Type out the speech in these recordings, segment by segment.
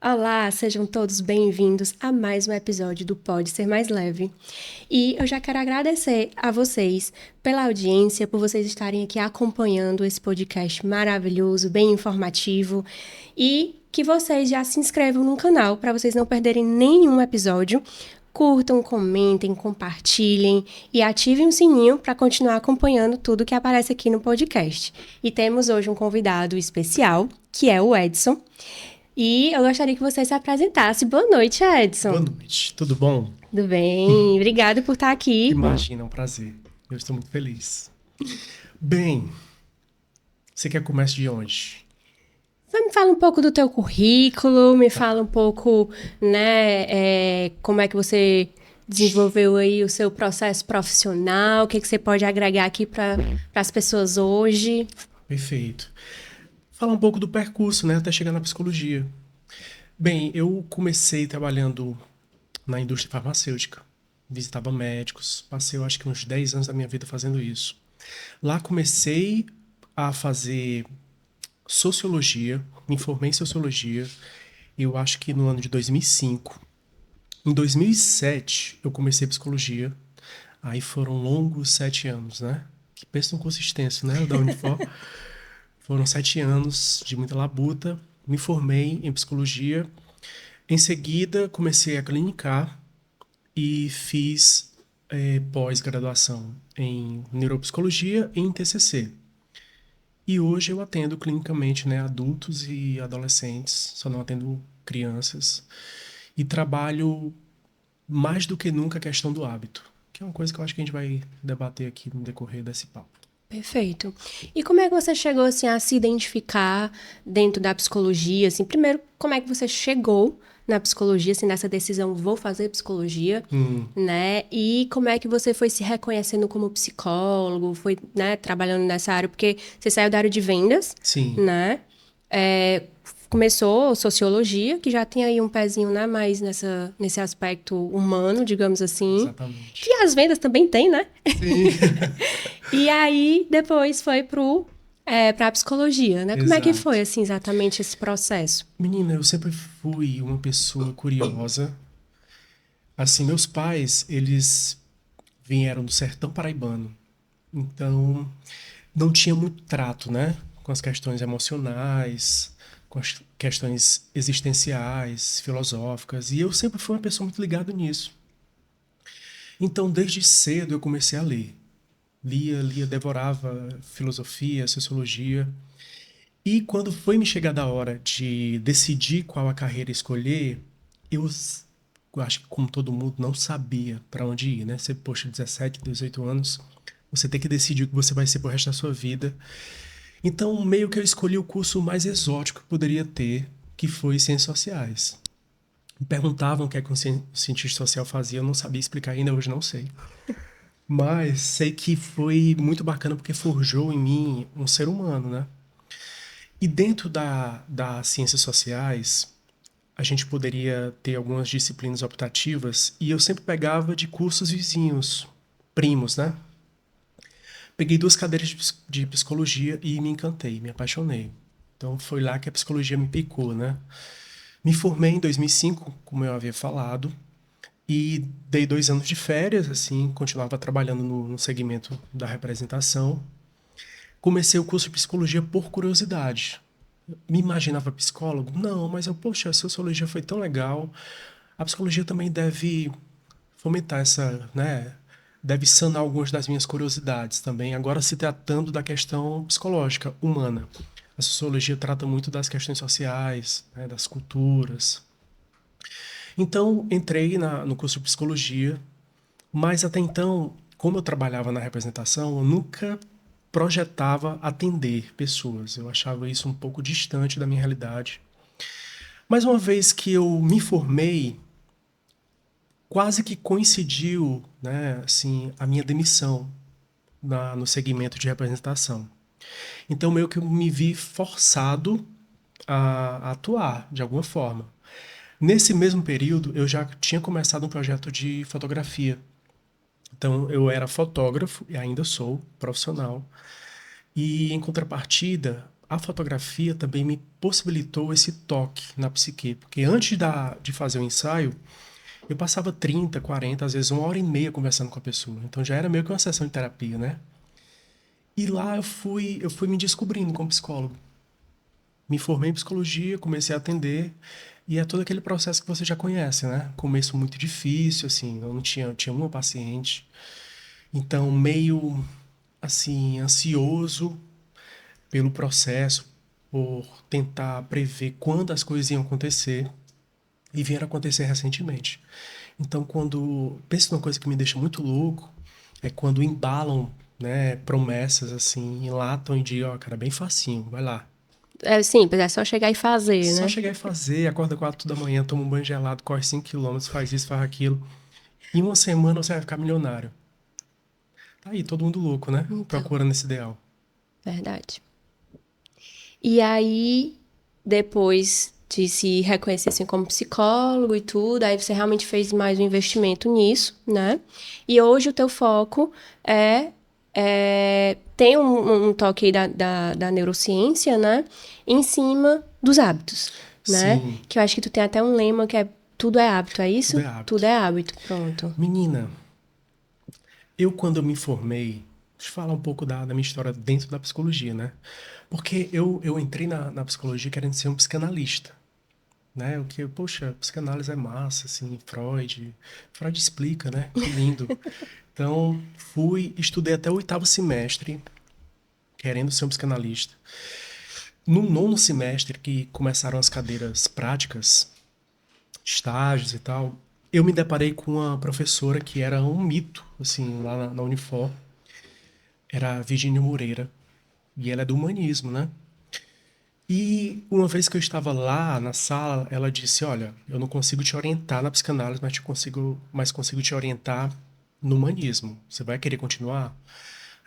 Olá, sejam todos bem-vindos a mais um episódio do Pode Ser Mais Leve. E eu já quero agradecer a vocês pela audiência, por vocês estarem aqui acompanhando esse podcast maravilhoso, bem informativo, e que vocês já se inscrevam no canal para vocês não perderem nenhum episódio. Curtam, comentem, compartilhem e ativem o sininho para continuar acompanhando tudo que aparece aqui no podcast. E temos hoje um convidado especial, que é o Edson. E eu gostaria que você se apresentasse. Boa noite, Boa Edson. noite, tudo bom? Tudo bem? Obrigada por estar aqui. Imagina, é um prazer. Eu estou muito feliz. Bem, você quer que eu comece de onde? Você me fala um pouco do teu currículo, me fala um pouco, como é que você desenvolveu aí o seu processo profissional, o que você pode agregar aqui para as pessoas hoje. Perfeito. Falar um pouco do percurso, né, até chegar na psicologia. Bem, eu comecei trabalhando na indústria farmacêutica. Visitava médicos, passei eu acho que uns 10 anos da minha vida fazendo isso. Lá comecei a fazer sociologia, me formei em sociologia, eu acho que no ano de 2005. Em 2007, eu comecei psicologia. Aí foram longos 7 anos, né? Que pensa num curso extenso, né? O da Unifor. Foram 7 anos de muita labuta. Me formei em psicologia. Em seguida, comecei a clinicar e fiz pós-graduação em neuropsicologia e em TCC. E hoje eu atendo clinicamente, né, adultos e adolescentes, só não atendo crianças. E trabalho mais do que nunca a questão do hábito, que é uma coisa que eu acho que a gente vai debater aqui no decorrer desse papo. Perfeito. E como é que você chegou assim a se identificar dentro da psicologia? Assim, primeiro, como é que você chegou na psicologia, assim, nessa decisão, vou fazer psicologia, né? E como é que você foi se reconhecendo como psicólogo, foi, né, trabalhando nessa área? Porque você saiu da área de vendas, Sim, né? Começou sociologia, que já tem aí um pezinho, né, mais nesse aspecto humano, digamos assim. Que exatamente. as vendas também tem, né? Sim, E aí, depois foi pra psicologia, né? Como é que foi, exato. assim, exatamente esse processo? Menina, eu sempre fui uma pessoa curiosa. Assim, meus pais, eles vieram do sertão paraibano. Então, não tinha muito trato, né? Com as questões emocionais, com as questões existenciais, filosóficas. E eu sempre fui uma pessoa muito ligada nisso. Então, desde cedo eu comecei a ler. Lia, devorava filosofia, sociologia. E quando foi me chegar da hora de decidir qual a carreira escolher, eu acho que como todo mundo não sabia para onde ir, né? Você, poxa, 17, 18 anos, você tem que decidir o que você vai ser pro resto da sua vida. Então, meio que eu escolhi o curso mais exótico que poderia ter, que foi Ciências Sociais. Me perguntavam o que é que um cientista social fazia, eu não sabia explicar ainda, hoje não sei. Mas sei que foi muito bacana porque forjou em mim um ser humano, né? E dentro das ciências sociais, a gente poderia ter algumas disciplinas optativas e eu sempre pegava de cursos vizinhos, primos, né? Peguei 2 cadeiras de psicologia e me encantei, me apaixonei. Então foi lá que a psicologia me picou, né? Me formei em 2005, como eu havia falado, e dei 2 anos de férias, assim, continuava trabalhando no segmento da representação. Comecei o curso de psicologia por curiosidade. Me imaginava psicólogo? Não, mas eu, poxa, a sociologia foi tão legal. A psicologia também deve fomentar essa, né? Deve sanar algumas das minhas curiosidades também. Agora, se tratando da questão psicológica, humana. A sociologia trata muito das questões sociais, né, das culturas. Então, entrei no curso de psicologia, mas até então, como eu trabalhava na representação, eu nunca projetava atender pessoas. Eu achava isso um pouco distante da minha realidade. Mas uma vez que eu me formei, quase que coincidiu, né, assim, a minha demissão no segmento de representação. Então, meio que eu me vi forçado a atuar de alguma forma. Nesse mesmo período, eu já tinha começado um projeto de fotografia. Então, eu era fotógrafo e ainda sou profissional. E, em contrapartida, a fotografia também me possibilitou esse toque na psique, porque antes de fazer o ensaio, eu passava 30, 40, às vezes 1 hora e meia conversando com a pessoa. Então já era meio que uma sessão de terapia, né? E lá eu fui me descobrindo como psicólogo. Me formei em psicologia, comecei a atender, e é todo aquele processo que você já conhece, né? Começo muito difícil, assim, eu não tinha uma paciente, então meio, assim, ansioso pelo processo, por tentar prever quando as coisas iam acontecer, e vieram acontecer recentemente. Então, quando penso numa coisa que me deixa muito louco, é quando embalam, né, promessas assim, enlatam e dizem, ó, cara, bem facinho, vai lá. É simples, é só chegar e fazer, Só né? chegar e fazer, acorda 4 da manhã, toma um banho gelado, corre 5 km, faz isso, faz aquilo. Em uma semana você vai ficar milionário. Tá aí, todo mundo louco, né? Então, Procurando esse ideal. verdade. E aí, depois de se reconhecer assim como psicólogo e tudo, aí você realmente fez mais um investimento nisso, né? E hoje o teu foco tem um toque aí da neurociência, né? Em cima dos hábitos, né? Sim, Que eu acho que tu tem até um lema que é tudo é hábito, é tudo isso? é Tudo hábito. é hábito, pronto. Menina, eu quando eu me formei, deixa eu falar um pouco da minha história dentro da psicologia, né? Porque eu entrei na psicologia querendo ser um psicanalista. Né? O que, poxa, psicanálise é massa, assim, Freud explica, né? Que lindo. Então, estudei até o 8º semestre, querendo ser um psicanalista. No 9º semestre, que começaram as cadeiras práticas, estágios e tal, eu me deparei com uma professora que era um mito, assim, lá na Unifor. Era a Virginia Moreira. E ela é do humanismo, né? E uma vez que eu estava lá na sala, ela disse: Olha, eu não consigo te orientar na psicanálise, mas consigo te orientar no humanismo. Você vai querer continuar?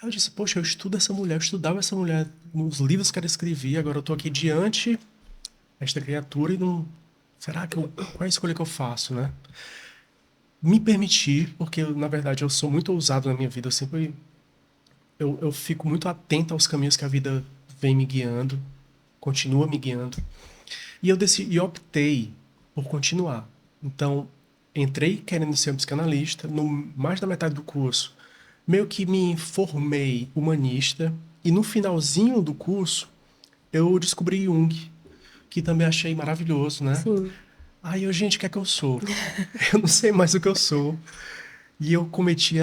Aí eu disse: Poxa, eu estudo essa mulher, eu estudava essa mulher nos livros que ela escrevia, agora eu estou aqui diante desta criatura e não. Será que qual é a escolha que eu faço, né? Me permitir, porque na verdade eu sou muito ousado na minha vida, eu fico muito atento aos caminhos que a vida vem me guiando, continua me guiando. E optei por continuar. Então, entrei querendo ser um psicanalista, no mais da metade do curso, meio que me formei humanista, e no finalzinho do curso, eu descobri Jung, que também achei maravilhoso, né? Sim. Aí eu, gente, o que é que eu sou? Eu não sei mais o que eu sou. E eu cometi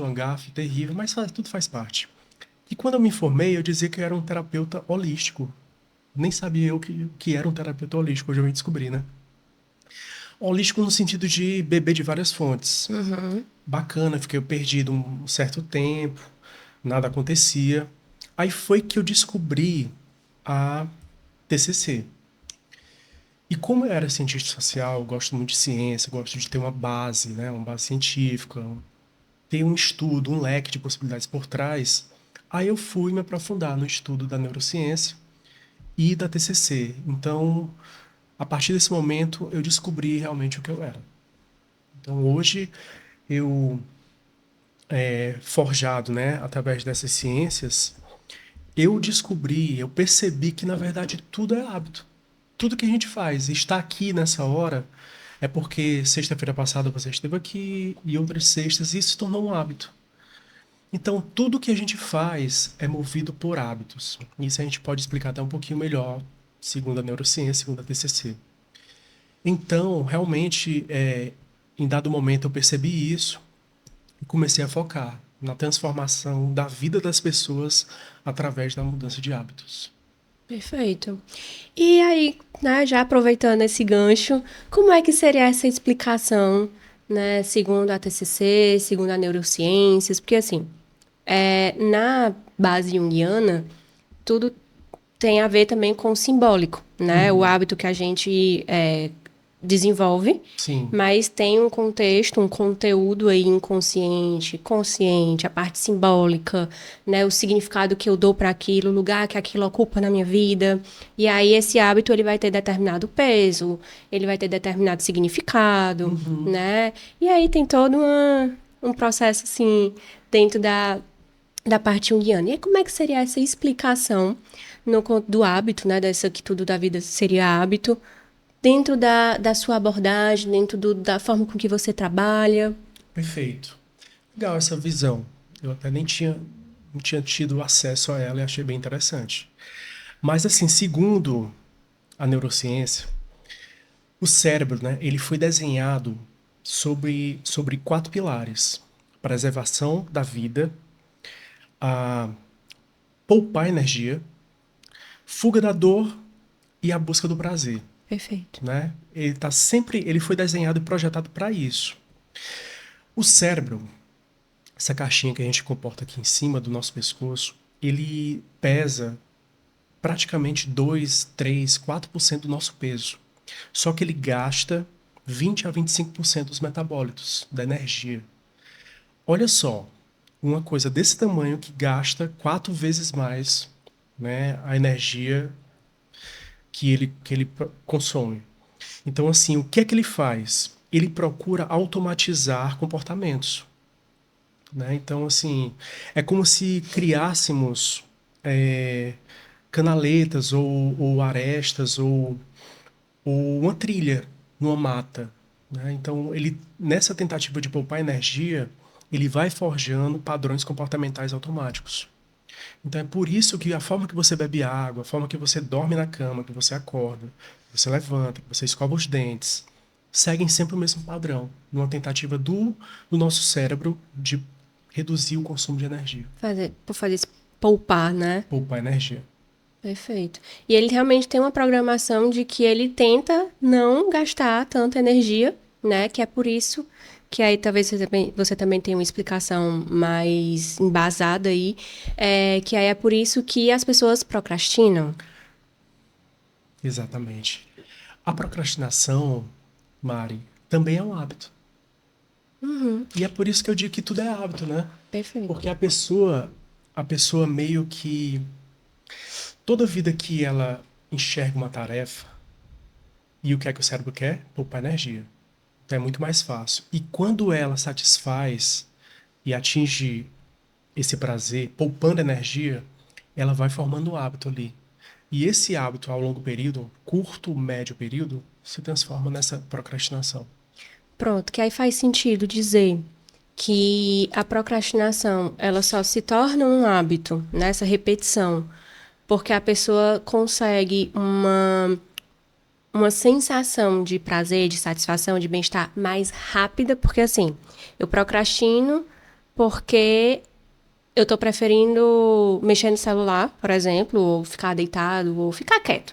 uma gafe terrível, mas tudo faz parte. E quando eu me formei, eu dizia que eu era um terapeuta holístico. Nem sabia eu que era um terapeuta holístico, hoje eu me descobri, né? Holístico no sentido de beber de várias fontes. Uhum. Bacana, fiquei perdido um certo tempo, nada acontecia. Aí foi que eu descobri a TCC. E como eu era cientista social, eu gosto muito de ciência, gosto de ter uma base, né, uma base científica, ter um estudo, um leque de possibilidades por trás. Aí eu fui me aprofundar no estudo da neurociência e da TCC. Então, a partir desse momento, eu descobri realmente o que eu era. Então, hoje, eu, forjado, né, através dessas ciências, eu percebi que, na verdade, tudo é hábito. Tudo que a gente faz, está aqui nessa hora, é porque sexta-feira passada você esteve aqui e outras sextas, e isso se tornou um hábito. Então, tudo que a gente faz é movido por hábitos. Isso a gente pode explicar até um pouquinho melhor, segundo a neurociência, segundo a TCC. Então, realmente, em dado momento eu percebi isso e comecei a focar na transformação da vida das pessoas através da mudança de hábitos. Perfeito. E aí, né, já aproveitando esse gancho, como é que seria essa explicação, né, segundo a TCC, segundo a neurociências? Porque, assim, na base junguiana, tudo tem a ver também com o simbólico, né? O Uhum. hábito que a gente desenvolve, Sim. mas tem um contexto, um conteúdo aí inconsciente, consciente, a parte simbólica, né? O significado que eu dou para aquilo, o lugar que aquilo ocupa na minha vida. E aí esse hábito ele vai ter determinado peso, ele vai ter determinado significado, Uhum. né? E aí tem todo um processo assim dentro da parte junguiana. E como é que seria essa explicação do hábito, né? Dessa que tudo da vida seria hábito, dentro da sua abordagem, dentro da forma com que você trabalha? Perfeito. Legal essa visão. Eu até nem tinha, não tinha tido acesso a ela e achei bem interessante. Mas assim, segundo a neurociência, o cérebro, né, ele foi desenhado sobre 4 pilares: preservação da vida, a poupar energia, fuga da dor e a busca do prazer, Perfeito. né? Ele foi desenhado e projetado para isso. O cérebro, essa caixinha que a gente comporta aqui em cima do nosso pescoço, ele pesa praticamente 2, 3, 4% do nosso peso. Só que ele gasta 20 a 25% dos metabólitos, da energia. Olha só, uma coisa desse tamanho que gasta 4 vezes mais, né, a energia que ele consome. Então, assim, o que é que ele faz? Ele procura automatizar comportamentos, né? Então, assim, é como se criássemos é, canaletas ou arestas ou uma trilha numa mata, né? Então, nessa tentativa de poupar energia, ele vai forjando padrões comportamentais automáticos. Então, é por isso que a forma que você bebe água, a forma que você dorme na cama, que você acorda, que você levanta, que você escova os dentes, seguem sempre o mesmo padrão, numa tentativa do nosso cérebro de reduzir o consumo de energia, Por fazer isso, poupar, né? poupar energia. Perfeito. E ele realmente tem uma programação de que ele tenta não gastar tanta energia, né? Que é por isso que aí talvez você também tenha uma explicação mais embasada aí, que aí é por isso que as pessoas procrastinam. Exatamente. A procrastinação, Mari, também é um hábito. E é por isso que eu digo que tudo é hábito, né? Perfeito. Porque a pessoa meio que toda vida que ela enxerga uma tarefa, e o que é que o cérebro quer? Poupar energia. Então é muito mais fácil. E quando ela satisfaz e atinge esse prazer, poupando energia, ela vai formando um hábito ali. E esse hábito, ao longo período, curto, médio período, se transforma nessa procrastinação. Pronto, que aí faz sentido dizer que a procrastinação, ela só se torna um hábito, nessa repetição, porque a pessoa consegue uma sensação de prazer, de satisfação, de bem-estar mais rápida, porque assim, eu procrastino porque eu tô preferindo mexer no celular, por exemplo, ou ficar deitado, ou ficar quieto,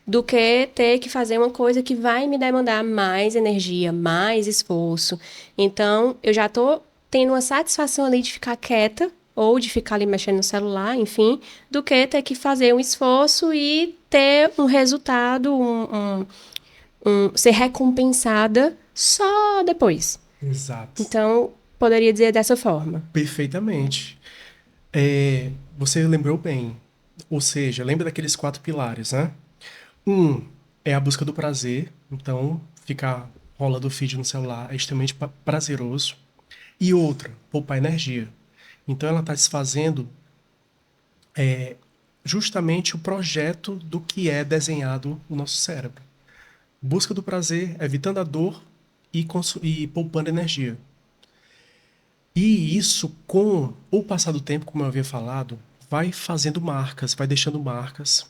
do que ter que fazer uma coisa que vai me demandar mais energia, mais esforço. Então, eu já tô tendo uma satisfação ali de ficar quieta, ou de ficar ali mexendo no celular, enfim, do que ter que fazer um esforço e ter um resultado, ser recompensada só depois. Exato. Então, poderia dizer dessa forma. Perfeitamente. Você lembrou bem. Ou seja, lembra daqueles 4 pilares, né? Um é a busca do prazer. Então, ficar rolando o feed no celular é extremamente prazeroso. E outra, poupar energia. Então, ela está desfazendo justamente o projeto do que é desenhado no nosso cérebro. Busca do prazer, evitando a dor e poupando energia. E isso, com o passar do tempo, como eu havia falado, vai fazendo marcas, vai deixando marcas,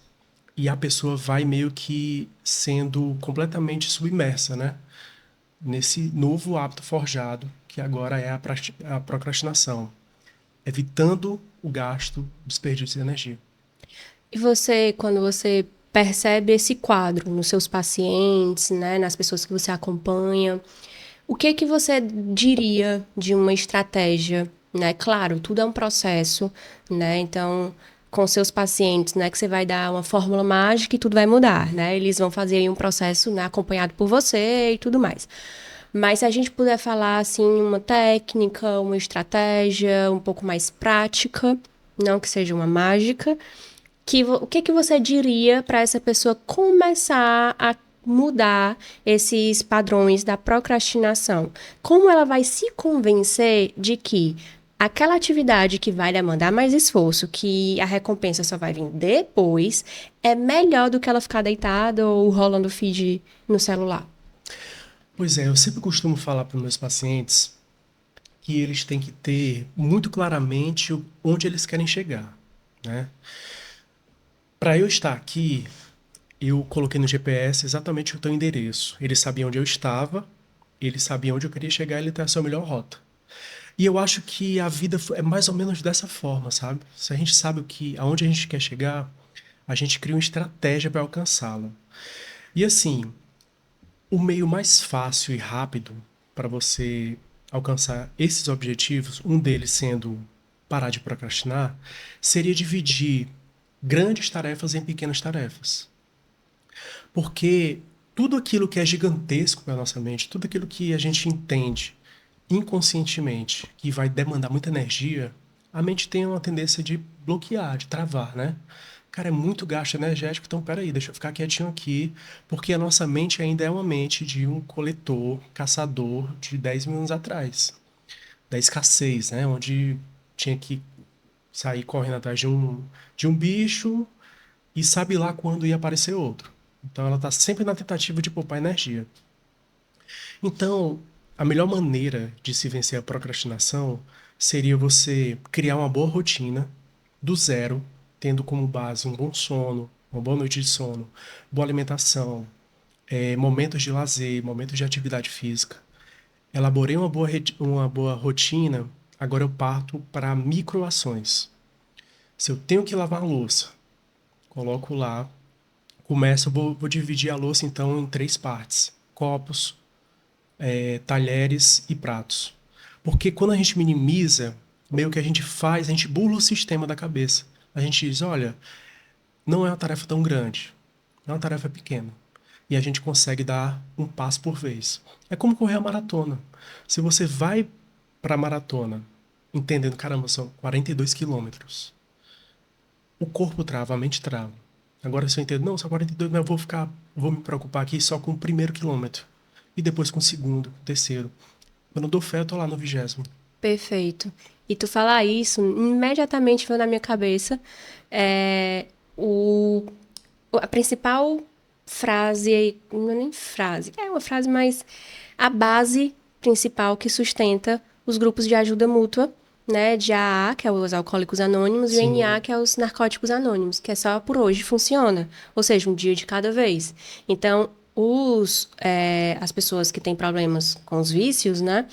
e a pessoa vai meio que sendo completamente submersa, né? Nesse novo hábito forjado, que agora é a procrastinação, evitando o gasto, o desperdício de energia. E você, quando você percebe esse quadro nos seus pacientes, né, nas pessoas que você acompanha, o que que você diria de uma estratégia, né? Claro, tudo é um processo, né? Então, com seus pacientes, né, que você vai dar uma fórmula mágica e tudo vai mudar, né? Eles vão fazer aí um processo, né, acompanhado por você e tudo mais. Mas se a gente puder falar assim uma técnica, uma estratégia um pouco mais prática, não que seja uma mágica, o que que você diria para essa pessoa começar a mudar esses padrões da procrastinação? Como ela vai se convencer de que aquela atividade que vai demandar mais esforço, que a recompensa só vai vir depois, é melhor do que ela ficar deitada ou rolando feed no celular. Pois é, eu sempre costumo falar para os meus pacientes que eles têm que ter muito claramente onde eles querem chegar, né? Para eu estar aqui, eu coloquei no GPS exatamente o teu endereço. Ele sabia onde eu estava, ele sabia onde eu queria chegar, ele tem a sua melhor rota. E eu acho que a vida é mais ou menos dessa forma, sabe? Se a gente sabe aonde a gente quer chegar, a gente cria uma estratégia para alcançá-la. E assim, o meio mais fácil e rápido para você alcançar esses objetivos, um deles sendo parar de procrastinar, seria dividir grandes tarefas em pequenas tarefas. Porque tudo aquilo que é gigantesco para a nossa mente, tudo aquilo que a gente entende inconscientemente, que vai demandar muita energia, a mente tem uma tendência de bloquear, de travar, né? Cara, é muito gasto energético, então peraí, deixa eu ficar quietinho aqui, porque a nossa mente ainda é uma mente de um coletor, caçador de 10 mil anos atrás, da escassez, né? Onde tinha que sair correndo atrás de um bicho e sabe lá quando ia aparecer outro. Então ela está sempre na tentativa de poupar energia. Então, a melhor maneira de se vencer a procrastinação seria você criar uma boa rotina do zero, tendo como base um bom sono, uma boa noite de sono, boa alimentação, momentos de lazer, momentos de atividade física. Elaborei uma boa rotina, agora eu parto para microações. Se eu tenho que lavar a louça, coloco lá, começo, vou dividir a louça então em três partes: copos, talheres e pratos. Porque quando a gente minimiza, meio que a gente faz, a gente burla o sistema da cabeça. A gente diz, olha, não é uma tarefa tão grande, é uma tarefa pequena. E a gente consegue dar um passo por vez. É como correr a maratona. Se você vai para a maratona entendendo, caramba, são 42 quilômetros, o corpo trava, a mente trava. Agora se eu entendo, não, são 42, mas vou me preocupar aqui só com o primeiro quilômetro. E depois com o segundo, terceiro. Quando eu dou fé, eu tô lá no 20º. Perfeito. E tu falar isso, imediatamente veio na minha cabeça o, a principal frase, não é nem frase, é uma frase, mas a base principal que sustenta os grupos de ajuda mútua, né, de AA, que é os Alcoólicos Anônimos, e o Sim. NA, que é os Narcóticos Anônimos, que é só por hoje funciona, ou seja, um dia de cada vez. Então, as pessoas que têm problemas com os vícios, né,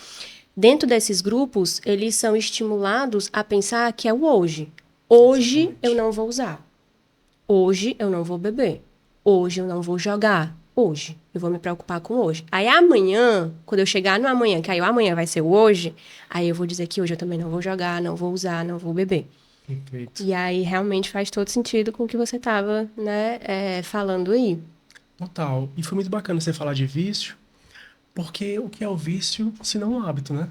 dentro desses grupos, eles são estimulados a pensar que é o hoje. Hoje Exatamente. eu não vou usar. Hoje eu não vou beber. Hoje eu não vou jogar. Hoje. Eu vou me preocupar com hoje. Aí amanhã, quando eu chegar no amanhã, que aí o amanhã vai ser o hoje, aí eu vou dizer que hoje eu também não vou jogar, não vou usar, não vou beber. Perfeito. E aí realmente faz todo sentido com o que você estava, né, falando aí. Total. E foi muito bacana você falar de vício, porque o que é o vício se não um hábito, né?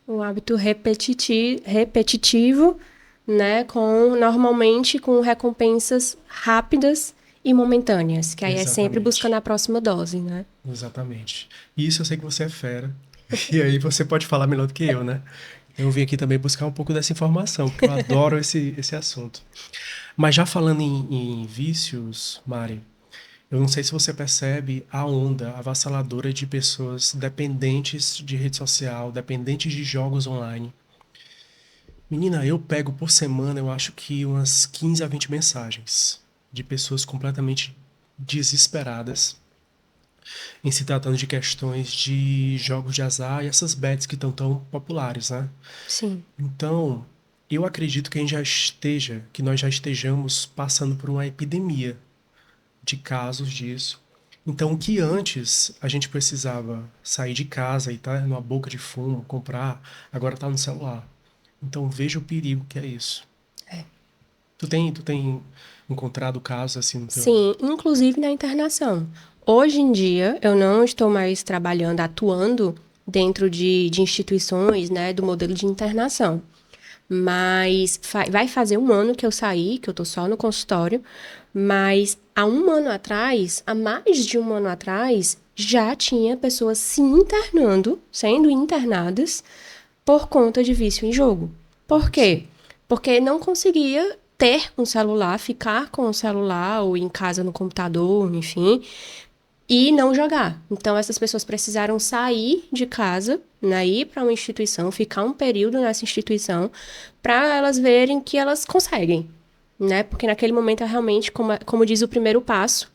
Um hábito repetitivo, né, normalmente com recompensas rápidas e momentâneas, que aí é sempre buscando Exatamente. a próxima dose, né? Exatamente. E isso eu sei que você é fera. E aí você pode falar melhor do que eu, né? Eu vim aqui também buscar um pouco dessa informação, porque eu adoro esse assunto. Mas já falando em vícios, Mari, eu não sei se você percebe a onda avassaladora de pessoas dependentes de rede social, dependentes de jogos online. Menina, eu pego por semana, eu acho que umas 15 a 20 mensagens de pessoas completamente desesperadas em se tratando de questões de jogos de azar e essas bets que estão tão populares, né? Sim. Então, eu acredito que nós já estejamos passando por uma epidemia de casos disso. Então, o que antes a gente precisava sair de casa e estar numa boca de fumo, comprar, agora está no celular. Então, veja o perigo que é isso. Tu tem encontrado casos assim no teu... Sim, inclusive na internação. Hoje em dia, eu não estou mais trabalhando, atuando dentro de instituições, né, do modelo de internação. Mas vai fazer um ano que eu saí, que eu tô só no consultório, mas há um ano atrás, há mais de um ano atrás, já tinha pessoas se internando, sendo internadas, por conta de vício em jogo. Por quê? Porque não conseguia ter um celular, ficar com o celular ou em casa no computador, enfim, e não jogar. Então, essas pessoas precisaram sair de casa, né, ir para uma instituição, ficar um período nessa instituição, para elas verem que elas conseguem, né? Porque naquele momento é realmente, como diz o primeiro passo,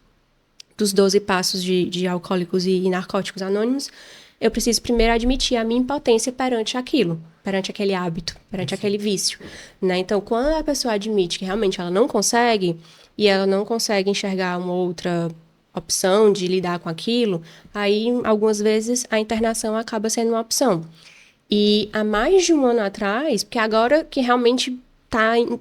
dos 12 passos de Alcoólicos e Narcóticos Anônimos, eu preciso primeiro admitir a minha impotência perante aquilo, perante aquele hábito, perante aquele vício, né? Então, quando a pessoa admite que realmente ela não consegue, e ela não consegue enxergar uma outra opção de lidar com aquilo, aí, algumas vezes, a internação acaba sendo uma opção. E há mais de um ano atrás, porque agora que realmente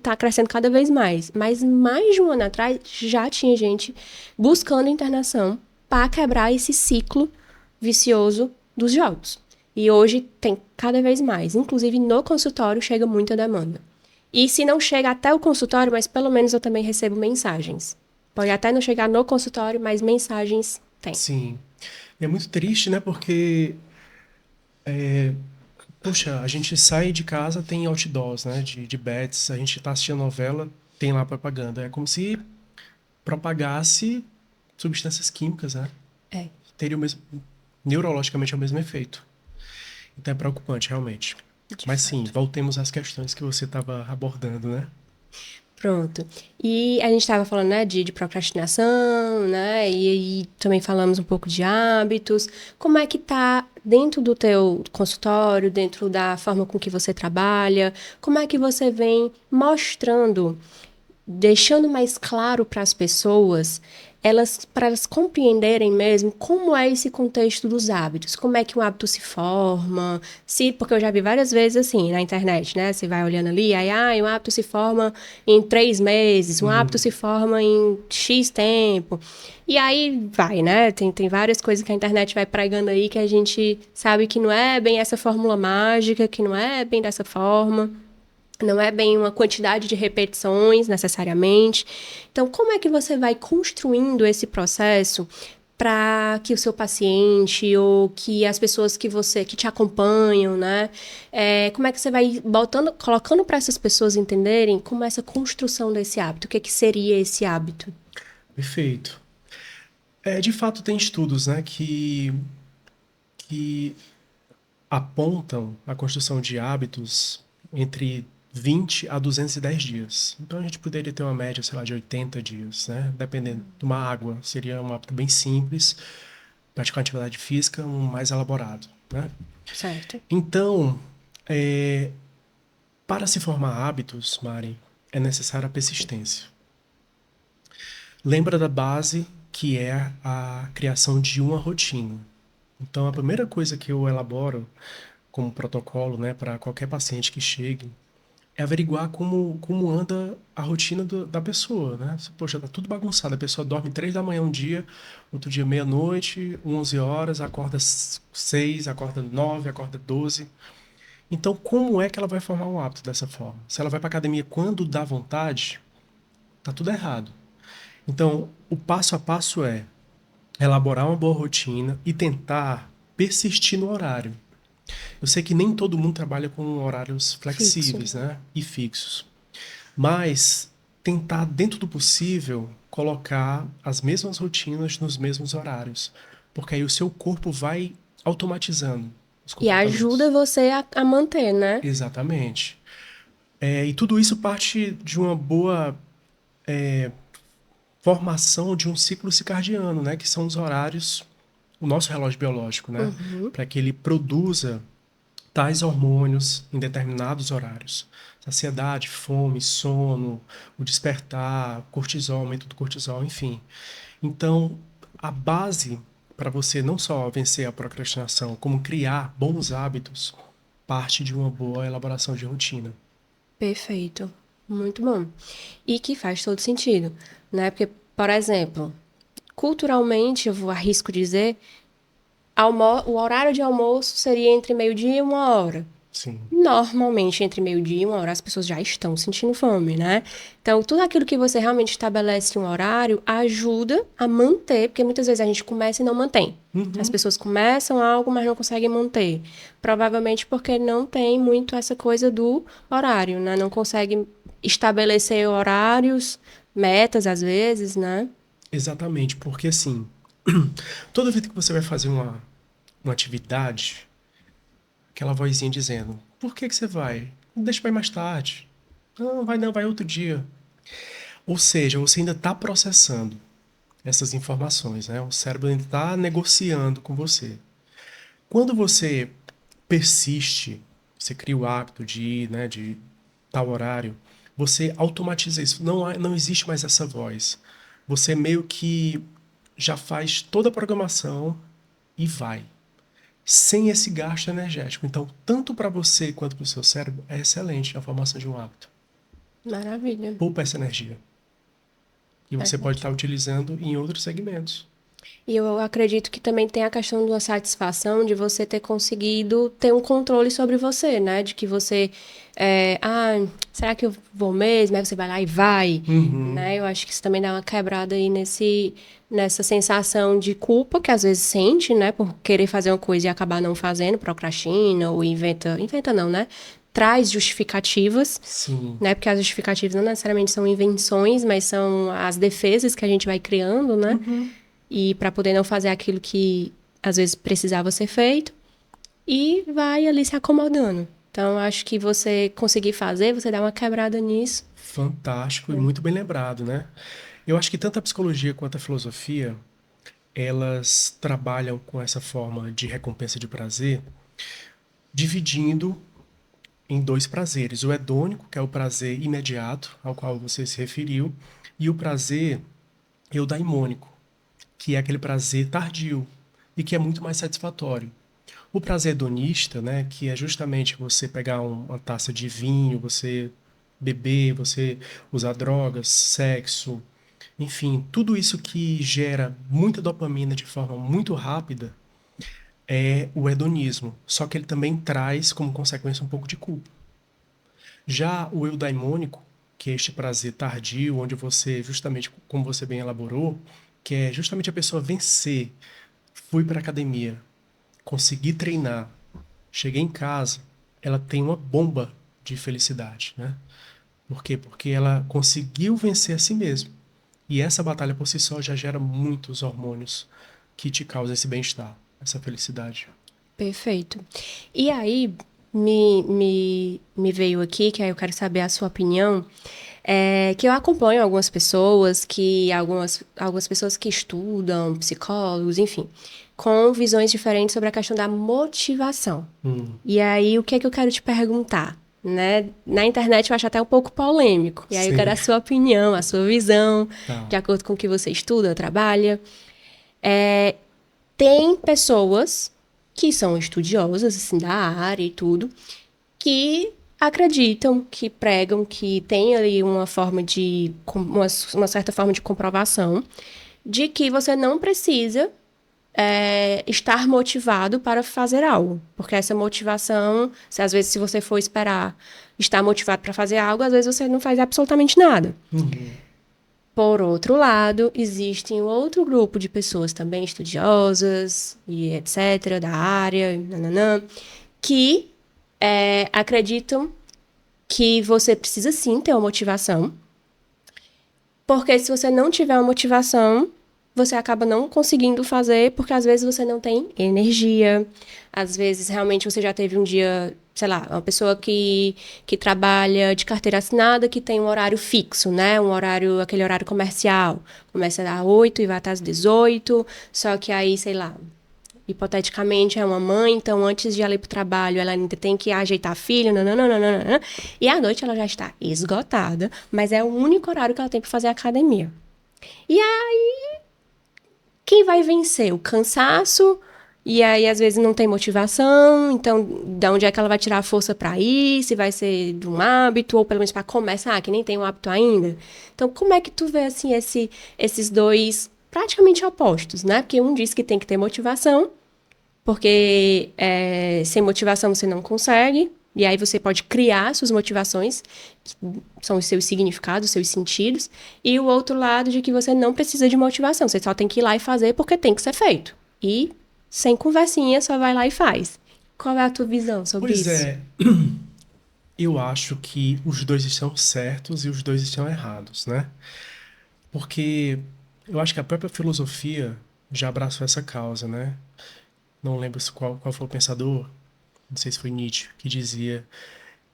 tá crescendo cada vez mais, mas mais de um ano atrás já tinha gente buscando internação para quebrar esse ciclo vicioso dos jogos. E hoje tem cada vez mais. Inclusive, no consultório chega muita demanda. E se não chega até o consultório, mas pelo menos eu também recebo mensagens. Pode até não chegar no consultório, mas mensagens tem. Sim. E é muito triste, né? Porque, poxa, a gente sai de casa, tem outdoors, né? De bets, a gente tá assistindo novela, tem lá propaganda. É como se propagasse substâncias químicas, né? É. Teria o mesmo, neurologicamente é o mesmo efeito. Então é preocupante, realmente. Mas sim, voltemos às questões que você estava abordando, né? Pronto. E a gente estava falando, né, de procrastinação, né, e também falamos um pouco de hábitos. Como é que tá dentro do teu consultório, dentro da forma com que você trabalha? Como é que você vem mostrando, deixando mais claro para as pessoas, para elas compreenderem mesmo como é esse contexto dos hábitos, como é que um hábito se forma, porque eu já vi várias vezes assim na internet, né? Você vai olhando ali, aí um hábito se forma em 3 meses, um hábito se forma em X tempo. E aí vai, né? Tem várias coisas que a internet vai pregando aí que a gente sabe que não é bem essa fórmula mágica, que não é bem dessa forma. Não é bem uma quantidade de repetições, necessariamente. Então, como é que você vai construindo esse processo para que o seu paciente ou que as pessoas que te acompanham, né? Como é que você vai colocando para essas pessoas entenderem como é essa construção desse hábito? O que seria esse hábito? Perfeito. De fato, tem estudos, né, que apontam a construção de hábitos entre 20 a 210 dias. Então a gente poderia ter uma média, sei lá, de 80 dias, né? Dependendo de uma água, seria um hábito bem simples, praticar uma atividade física, um mais elaborado, né? Certo. Então, para se formar hábitos, Mari, é necessária a persistência. Lembra da base que é a criação de uma rotina. Então, a primeira coisa que eu elaboro como protocolo, né, para qualquer paciente que chegue, é averiguar como anda a rotina da pessoa, né? Poxa, tá tudo bagunçado. A pessoa dorme 3 da manhã um dia, outro dia meia-noite, 11 horas, acorda 6, acorda 9, acorda 12. Então, como é que ela vai formar um hábito dessa forma? Se ela vai para academia quando dá vontade, tá tudo errado. Então, o passo a passo é elaborar uma boa rotina e tentar persistir no horário. Eu sei que nem todo mundo trabalha com horários flexíveis, né? E fixos. Mas tentar, dentro do possível, colocar as mesmas rotinas nos mesmos horários. Porque aí o seu corpo vai automatizando os E comportamentos. ajuda você a manter, né? Exatamente. E tudo isso parte de uma boa formação de um ciclo circadiano, né? Que são os horários, o nosso relógio biológico, né? Para que ele produza tais hormônios em determinados horários. Saciedade, fome, sono, o despertar, cortisol, aumento do cortisol, enfim. Então, a base para você não só vencer a procrastinação, como criar bons hábitos, parte de uma boa elaboração de rotina. Perfeito. Muito bom. E que faz todo sentido, né? Porque, por exemplo, culturalmente, eu vou arrisco dizer, o horário de almoço seria entre meio-dia e 1 hora. Sim. Normalmente, entre meio-dia e 1 hora, as pessoas já estão sentindo fome, né? Então, tudo aquilo que você realmente estabelece um horário ajuda a manter, porque muitas vezes a gente começa e não mantém. As pessoas começam algo, mas não conseguem manter. Provavelmente porque não tem muito essa coisa do horário, né? Não conseguem estabelecer horários, metas, às vezes, né? Exatamente, porque assim, toda vez que você vai fazer uma atividade, aquela vozinha dizendo: por que você vai? Deixa pra ir mais tarde. Não, vai outro dia. Ou seja, você ainda está processando essas informações, né? O cérebro ainda está negociando com você. Quando você persiste, você cria o hábito de ir, né, de tal horário, você automatiza isso. Não existe mais essa voz. Você meio que já faz toda a programação e vai, sem esse gasto energético. Então, tanto para você quanto para o seu cérebro, é excelente a formação de um hábito. Maravilha. Poupa essa energia. E você pode Verdade. estar utilizando em outros segmentos. E eu acredito que também tem a questão da satisfação de você ter conseguido ter um controle sobre você, né? De que você, será que eu vou mesmo? Aí você vai lá e vai, Uhum. né? Eu acho que isso também dá uma quebrada aí nessa sensação de culpa que às vezes sente, né? Por querer fazer uma coisa e acabar não fazendo, procrastina ou inventa não, né? Traz justificativas, Sim. né? Porque as justificativas não necessariamente são invenções, mas são as defesas que a gente vai criando, né? Uhum. E para poder não fazer aquilo que às vezes precisava ser feito e vai ali se acomodando. Então, acho que você conseguir fazer, você dá uma quebrada nisso. Fantástico e muito bem lembrado, né? Eu acho que tanto a psicologia quanto a filosofia, elas trabalham com essa forma de recompensa de prazer, dividindo em dois prazeres. O hedônico, que é o prazer imediato, ao qual você se referiu, e o prazer eudaimônico, que é aquele prazer tardio e que é muito mais satisfatório. O prazer hedonista, né, que é justamente você pegar uma taça de vinho, você beber, você usar drogas, sexo, enfim, tudo isso que gera muita dopamina de forma muito rápida é o hedonismo. Só que ele também traz como consequência um pouco de culpa. Já o eudaimônico, que é este prazer tardio, onde você, justamente como você bem elaborou, que é justamente a pessoa vencer. Fui para a academia, consegui treinar, cheguei em casa, ela tem uma bomba de felicidade, né? Por quê? Porque ela conseguiu vencer a si mesma. E essa batalha por si só já gera muitos hormônios que te causam esse bem-estar, essa felicidade. Perfeito. E aí, me veio aqui, que aí eu quero saber a sua opinião, que eu acompanho algumas pessoas que estudam, psicólogos, enfim, com visões diferentes sobre a questão da motivação. Hum, E aí, o que é que eu quero te perguntar? Né? Na internet eu acho até um pouco polêmico. E aí eu quero sim, a sua opinião, a sua visão, tá. de acordo com o que você estuda, trabalha. Tem pessoas que são estudiosas, assim, da área e tudo, que acreditam, que pregam, que tem ali uma forma uma certa forma de comprovação de que você não precisa estar motivado para fazer algo. Porque essa motivação, às vezes, se você for esperar estar motivado para fazer algo, às vezes você não faz absolutamente nada. Uhum, Por outro lado, existe um outro grupo de pessoas também estudiosas e etc., da área, nananã, que acreditam que você precisa sim ter uma motivação, porque se você não tiver uma motivação, você acaba não conseguindo fazer, porque às vezes você não tem energia, às vezes realmente você já teve um dia, sei lá, uma pessoa que trabalha de carteira assinada, que tem um horário fixo, né? Um horário, aquele horário comercial. Começa às 8 e vai até às 18, só que aí, sei lá, hipoteticamente é uma mãe, então antes de ela ir pro trabalho, ela ainda tem que ajeitar filho, nananana, e à noite ela já está esgotada, mas é o único horário que ela tem para fazer academia. E aí, quem vai vencer? O cansaço, e aí às vezes não tem motivação, então de onde é que ela vai tirar a força para ir? Se vai ser de um hábito, ou pelo menos para começar, que nem tem um hábito ainda. Então, como é que tu vê assim esses dois praticamente opostos, né? Porque um diz que tem que ter motivação, porque sem motivação você não consegue. E aí você pode criar suas motivações, que são os seus significados, os seus sentidos, e o outro lado de que você não precisa de motivação, você só tem que ir lá e fazer porque tem que ser feito. E sem conversinha, só vai lá e faz. Qual é a tua visão sobre Pois isso? é, eu acho que os dois estão certos e os dois estão errados, né? Porque eu acho que a própria filosofia já abraçou essa causa, né? Não lembro qual foi o pensador, não sei se foi Nietzsche, que dizia: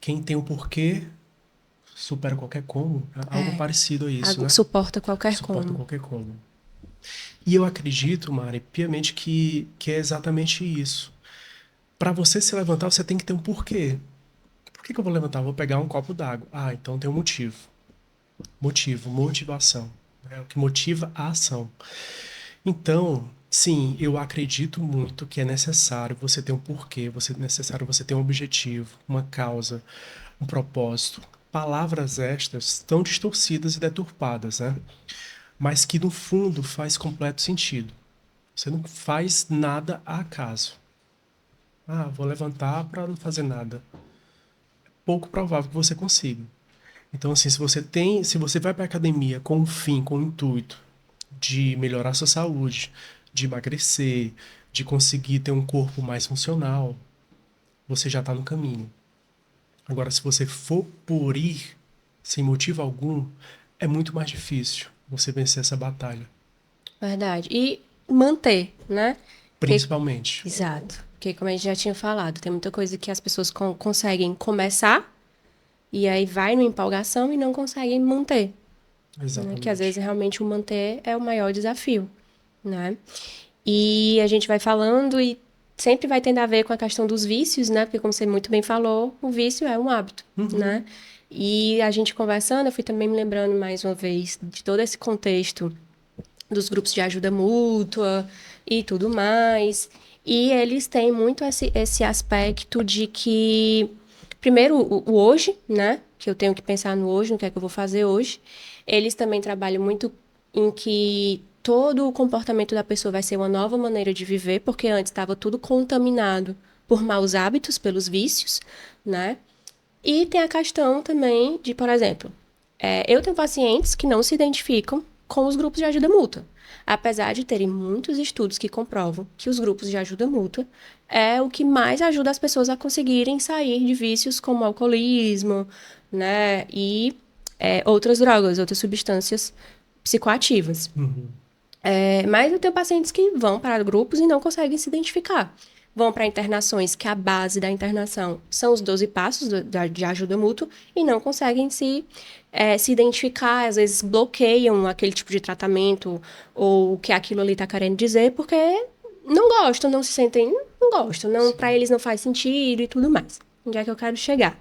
quem tem o porquê supera qualquer como. Algo É, parecido a isso, né? suporta qualquer Suporta como. qualquer como. E eu acredito, Mari, piamente que é exatamente isso. Para você se levantar, você tem que ter um porquê. Por que eu vou levantar? Eu vou pegar um copo d'água. Ah, então tem um motivo. Motivação. É o que motiva a ação. Então, sim, eu acredito muito que é necessário você ter um porquê, é necessário você ter um objetivo, uma causa, um propósito. Palavras estas tão distorcidas e deturpadas, né? Mas que no fundo faz completo sentido. Você não faz nada a acaso. Ah, vou levantar para não fazer nada. Pouco provável que você consiga. Então, assim, se você vai para a academia com um fim, com um intuito de melhorar sua saúde, de emagrecer, de conseguir ter um corpo mais funcional, você já está no caminho. Agora, se você for por ir, sem motivo algum, é muito mais difícil você vencer essa batalha. Verdade. E manter, né? Porque, Principalmente. exato. Porque, como a gente já tinha falado, tem muita coisa que as pessoas conseguem começar e aí vai numa empolgação e não conseguem manter. Né? Que às vezes Exatamente. realmente o manter é o maior desafio, né? E a gente vai falando e sempre vai tendo a ver com a questão dos vícios, né? Porque como você muito bem falou, o vício é um hábito, né? Uhum. E a gente conversando, eu fui também me lembrando mais uma vez de todo esse contexto dos grupos de ajuda mútua e tudo mais. E eles têm muito esse aspecto de que, primeiro, o hoje, né? Que eu tenho que pensar no hoje, no que é que eu vou fazer hoje. Eles também trabalham muito em que todo o comportamento da pessoa vai ser uma nova maneira de viver, porque antes estava tudo contaminado por maus hábitos, pelos vícios, né? E tem a questão também de, por exemplo, eu tenho pacientes que não se identificam com os grupos de ajuda mútua. Apesar de terem muitos estudos que comprovam que os grupos de ajuda mútua é o que mais ajuda as pessoas a conseguirem sair de vícios como alcoolismo, né? E outras drogas, outras substâncias psicoativas. Uhum. Mas eu tenho pacientes que vão para grupos e não conseguem se identificar. Vão para internações, que a base da internação são os 12 passos de ajuda mútua, e não conseguem se identificar, às vezes bloqueiam aquele tipo de tratamento ou o que aquilo ali está querendo dizer, porque não gostam, não se sentem, não gostam, não, para Sim. eles não faz sentido e tudo mais. Onde é que eu quero chegar?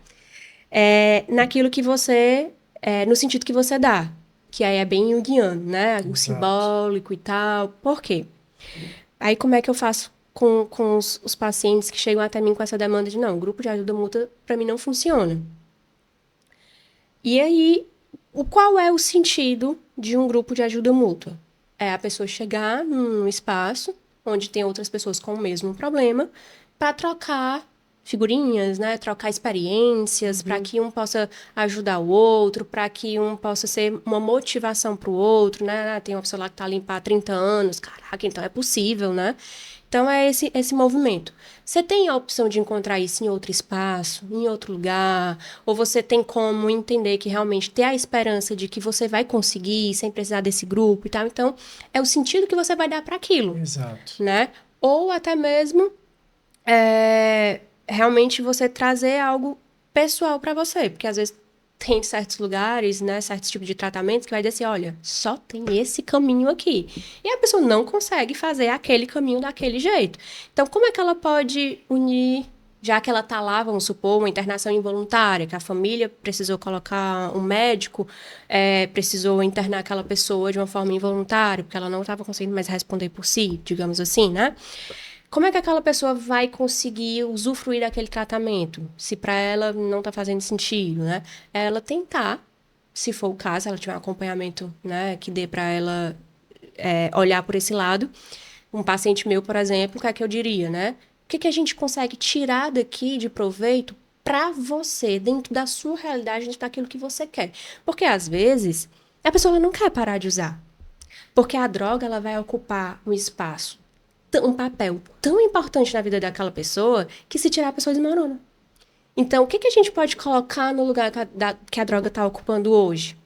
Naquilo que você, no sentido que você dá, que aí é bem junguiano, né? O Exato. simbólico e tal. Por quê? Aí como é que eu faço com os pacientes que chegam até mim com essa demanda de não, o grupo de ajuda mútua para mim não funciona. E aí, qual é o sentido de um grupo de ajuda mútua? É a pessoa chegar num espaço onde tem outras pessoas com o mesmo problema para trocar figurinhas, né? Trocar experiências, para Uhum. que um possa ajudar o outro, para que um possa ser uma motivação para o outro, né? Tem uma pessoa lá que está limpa há 30 anos, caraca, então é possível, né? Então, é esse movimento. Você tem a opção de encontrar isso em outro espaço, em outro lugar, ou você tem como entender que realmente ter a esperança de que você vai conseguir sem precisar desse grupo e tal. Então, é o sentido que você vai dar para aquilo, Exato. né? Ou até mesmo realmente você trazer algo pessoal para você, porque às vezes tem certos lugares, né, certos tipos de tratamentos que vai dizer assim, olha, só tem esse caminho aqui. E a pessoa não consegue fazer aquele caminho daquele jeito. Então, como é que ela pode unir, já que ela tá lá, vamos supor, uma internação involuntária, que a família precisou colocar um médico, precisou internar aquela pessoa de uma forma involuntária, porque ela não estava conseguindo mais responder por si, digamos assim, né? Como é que aquela pessoa vai conseguir usufruir daquele tratamento? Se para ela não está fazendo sentido, né? É ela tentar, se for o caso, ela tiver um acompanhamento, né, que dê para ela olhar por esse lado. Um paciente meu, por exemplo, o que é que eu diria, né? O que a gente consegue tirar daqui de proveito pra você, dentro da sua realidade, dentro daquilo que você quer. Porque, às vezes, a pessoa ela não quer parar de usar. Porque a droga, ela vai ocupar um espaço, um papel tão importante na vida daquela pessoa, que se tirar a pessoa desmorona. Então, o que a gente pode colocar no lugar que a droga está ocupando hoje?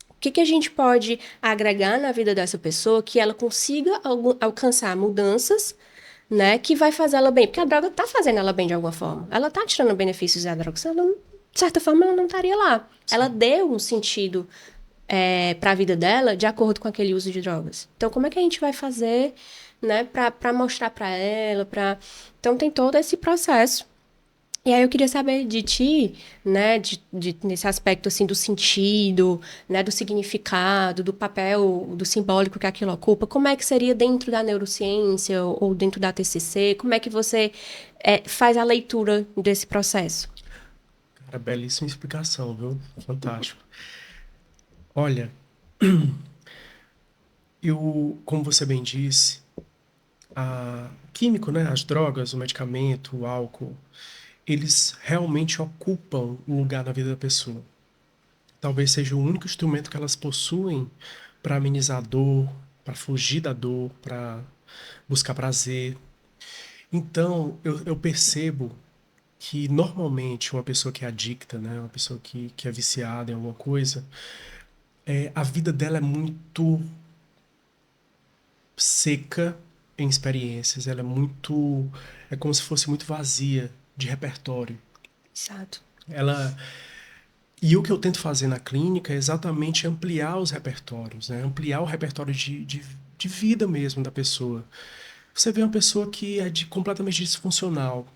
O que a gente pode agregar na vida dessa pessoa que ela consiga alcançar mudanças, né, que vai fazer ela bem? Porque a droga está fazendo ela bem de alguma forma. Ela está tirando benefícios da droga. Senão, de certa forma, ela não estaria lá. Sim. Ela deu um sentido para a vida dela de acordo com aquele uso de drogas. Então, como é que a gente vai fazer, né, para mostrar para ela? Então, tem todo esse processo. E aí eu queria saber de ti, né, nesse aspecto, assim, do sentido, né, do significado, do papel, do simbólico que aquilo ocupa, como é que seria dentro da neurociência ou dentro da TCC, como é que você faz a leitura desse processo? Cara, belíssima explicação, viu? Fantástico. Olha, como você bem disse, o químico, né, as drogas, o medicamento, o álcool, eles realmente ocupam um lugar na vida da pessoa. Talvez seja o único instrumento que elas possuem para amenizar a dor, para fugir da dor, para buscar prazer. Então, eu percebo que normalmente uma pessoa que é adicta, né, uma pessoa que é viciada em alguma coisa, a vida dela é muito seca em experiências, ela é como se fosse muito vazia de repertório. Exato. E o que eu tento fazer na clínica é exatamente ampliar os repertórios, né? Ampliar o repertório de vida mesmo da pessoa. Você vê uma pessoa que é completamente disfuncional,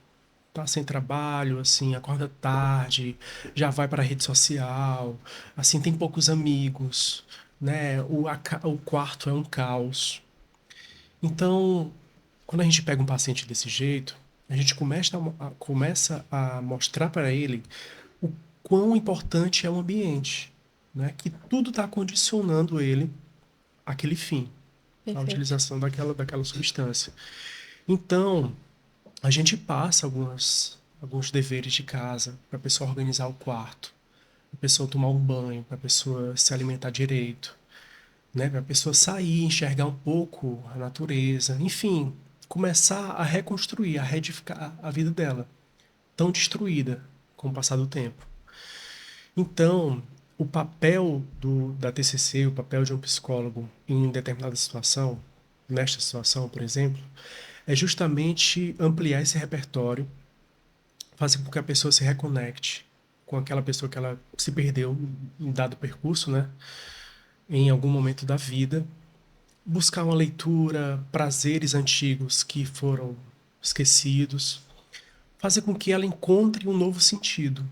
tá sem trabalho, assim, acorda tarde, já vai para a rede social, assim, tem poucos amigos, né? O quarto é um caos. Então, quando a gente pega um paciente desse jeito, a gente começa a mostrar para ele o quão importante é o ambiente, né? Que tudo está condicionando ele àquele fim, à Perfeito. utilização daquela substância. Então, a gente passa alguns deveres de casa para a pessoa organizar o quarto, para a pessoa tomar um banho, para a pessoa se alimentar direito, né? Para a pessoa sair, enxergar um pouco a natureza, enfim, começar a reconstruir, a reedificar a vida dela, tão destruída com o passar do tempo. Então, o papel da TCC, o papel de um psicólogo em determinada situação, nesta situação, por exemplo, é justamente ampliar esse repertório, fazer com que a pessoa se reconecte com aquela pessoa que ela se perdeu em dado percurso, né? Em algum momento da vida, buscar uma leitura, prazeres antigos que foram esquecidos, fazer com que ela encontre um novo sentido,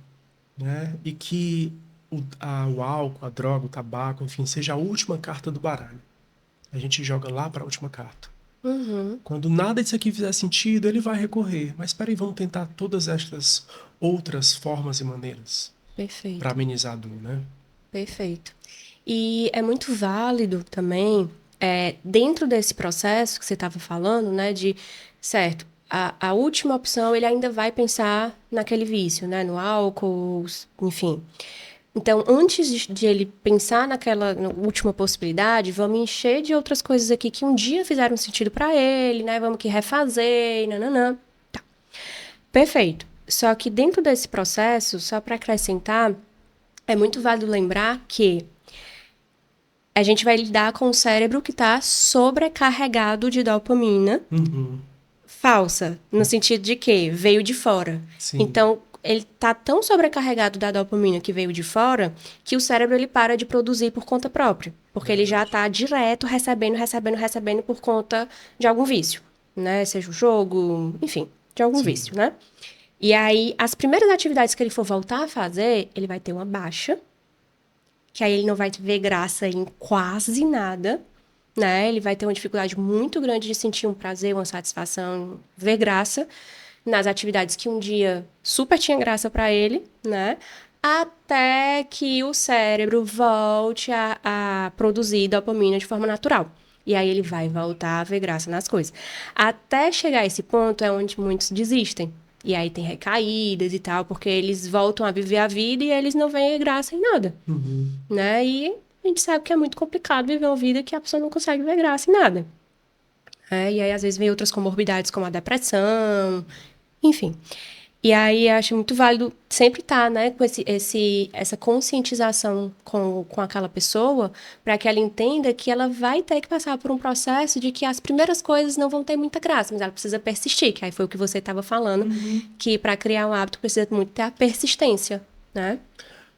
né? E que o álcool, a droga, o tabaco, enfim, seja a última carta do baralho. A gente joga lá para a última carta. Uhum. Quando nada disso aqui fizer sentido, ele vai recorrer. Mas espera aí, vamos tentar todas estas outras formas e maneiras para Perfeito. amenizar a dor, né? Perfeito. E é muito válido também, dentro desse processo que você estava falando, né, certo, a última opção ele ainda vai pensar naquele vício, né, no álcool, enfim. Então, antes de ele pensar naquela última possibilidade, vamos encher de outras coisas aqui que um dia fizeram sentido para ele, né, vamos que refazer, nananã. Tá. Perfeito. Só que dentro desse processo, só para acrescentar, é muito válido lembrar que a gente vai lidar com o cérebro que está sobrecarregado de dopamina falsa, no sentido de que veio de fora. Sim. Então, ele está tão sobrecarregado da dopamina que veio de fora que o cérebro ele para de produzir por conta própria, porque ele já está direto recebendo por conta de algum vício, né? Seja o jogo, enfim, de algum Sim. vício, né? E aí, as primeiras atividades que ele for voltar a fazer, ele vai ter uma baixa, que aí ele não vai ver graça em quase nada, né? Ele vai ter uma dificuldade muito grande de sentir um prazer, uma satisfação, ver graça nas atividades que um dia super tinha graça para ele, né? Até que o cérebro volte a produzir dopamina de forma natural. E aí ele vai voltar a ver graça nas coisas. Até chegar a esse ponto é onde muitos desistem. E aí tem recaídas e tal, porque eles voltam a viver a vida e eles não veem graça em nada, Uhum. né? E a gente sabe que é muito complicado viver uma vida que a pessoa não consegue ver graça em nada. E aí, às vezes, vem outras comorbidades, como a depressão, enfim. E aí, eu acho muito válido sempre estar, né, com essa conscientização com aquela pessoa, para que ela entenda que ela vai ter que passar por um processo de que as primeiras coisas não vão ter muita graça, mas ela precisa persistir, que aí foi o que você estava falando, que para criar um hábito precisa muito ter a persistência, né?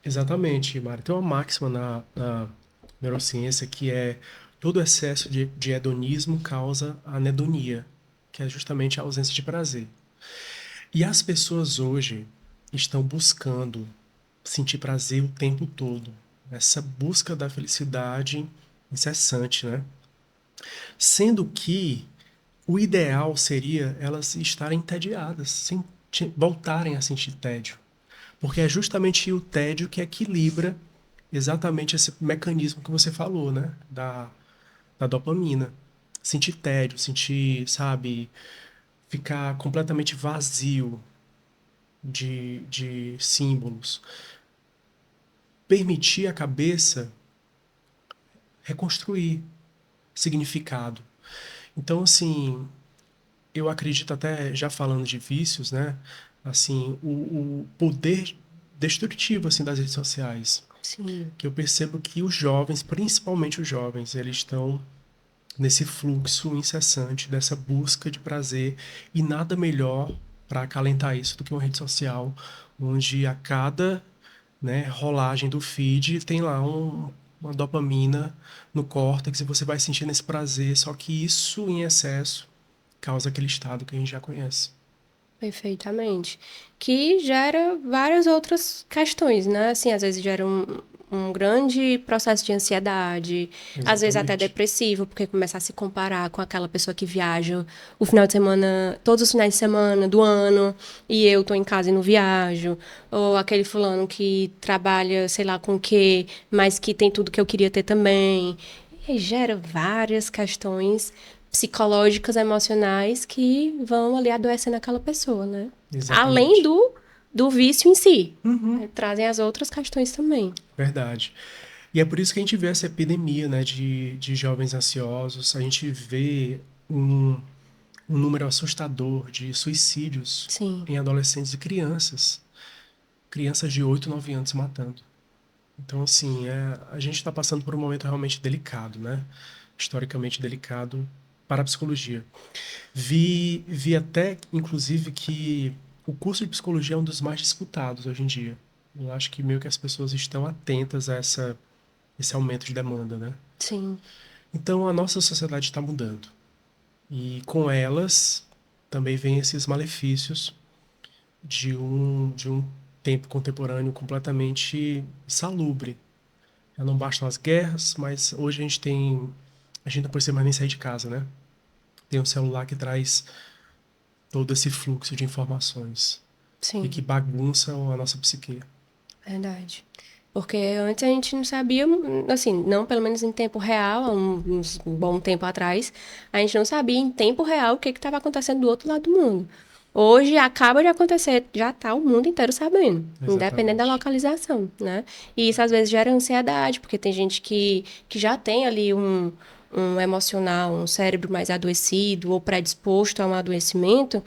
Exatamente, Mari. Tem uma máxima na neurociência que é todo excesso de hedonismo causa anedonia, que é justamente a ausência de prazer. E as pessoas hoje estão buscando sentir prazer o tempo todo. Essa busca da felicidade incessante, né? Sendo que o ideal seria elas estarem entediadas, voltarem a sentir tédio. Porque é justamente o tédio que equilibra exatamente esse mecanismo que você falou, né? Da dopamina. Sentir tédio, sentir, sabe, ficar completamente vazio de símbolos. Permitir à cabeça reconstruir significado. Então, assim, eu acredito até, já falando de vícios, né? Assim, o poder destrutivo, assim, das redes sociais. Sim, Que eu percebo que os jovens, principalmente os jovens, eles estão nesse fluxo incessante dessa busca de prazer e nada melhor para acalentar isso do que uma rede social onde a cada, né, rolagem do feed tem lá uma dopamina no córtex e você vai sentindo esse prazer, só que isso em excesso causa aquele estado que a gente já conhece. perfeitamente. Que gera várias outras questões, né? Assim, às vezes gera um grande processo de ansiedade, às vezes até Exatamente. depressivo, porque começa a se comparar com aquela pessoa que viaja o final de semana, todos os finais de semana do ano, e eu tô em casa e não viajo, ou aquele fulano que trabalha, sei lá com o quê, mas que tem tudo que eu queria ter também. E aí gera várias questões psicológicas, emocionais que vão ali adoecendo aquela pessoa, né? Além Exatamente. do vício em si, Uhum. né? Trazem as outras questões também. Verdade. E é por isso que a gente vê essa epidemia, né, de jovens ansiosos. A gente vê um número assustador de suicídios Sim, em adolescentes e crianças. Crianças de 8, 9 anos se matando. Então, assim, a gente está passando por um momento realmente delicado, né? Historicamente delicado para a psicologia. Vi até, inclusive, que o curso de psicologia é um dos mais disputados hoje em dia. Eu acho que meio que as pessoas estão atentas a esse aumento de demanda, né? sim, Então, a nossa sociedade está mudando. E com elas também vem esses malefícios de um tempo contemporâneo completamente insalubre. Já não bastam as guerras, mas hoje a gente tem. A gente não precisa mais nem sair de casa, né? Tem um celular que traz todo esse fluxo de informações e que sim, bagunça a nossa psique. verdade. Porque antes a gente não sabia, assim, não pelo menos em tempo real, há um bom tempo atrás, a gente não sabia em tempo real o que estava acontecendo do outro lado do mundo. Hoje acaba de acontecer, já tá o mundo inteiro sabendo, independente da Exatamente. localização, né? E isso às vezes gera ansiedade, porque tem gente que já tem ali um emocional, um cérebro mais adoecido ou predisposto a um adoecimento,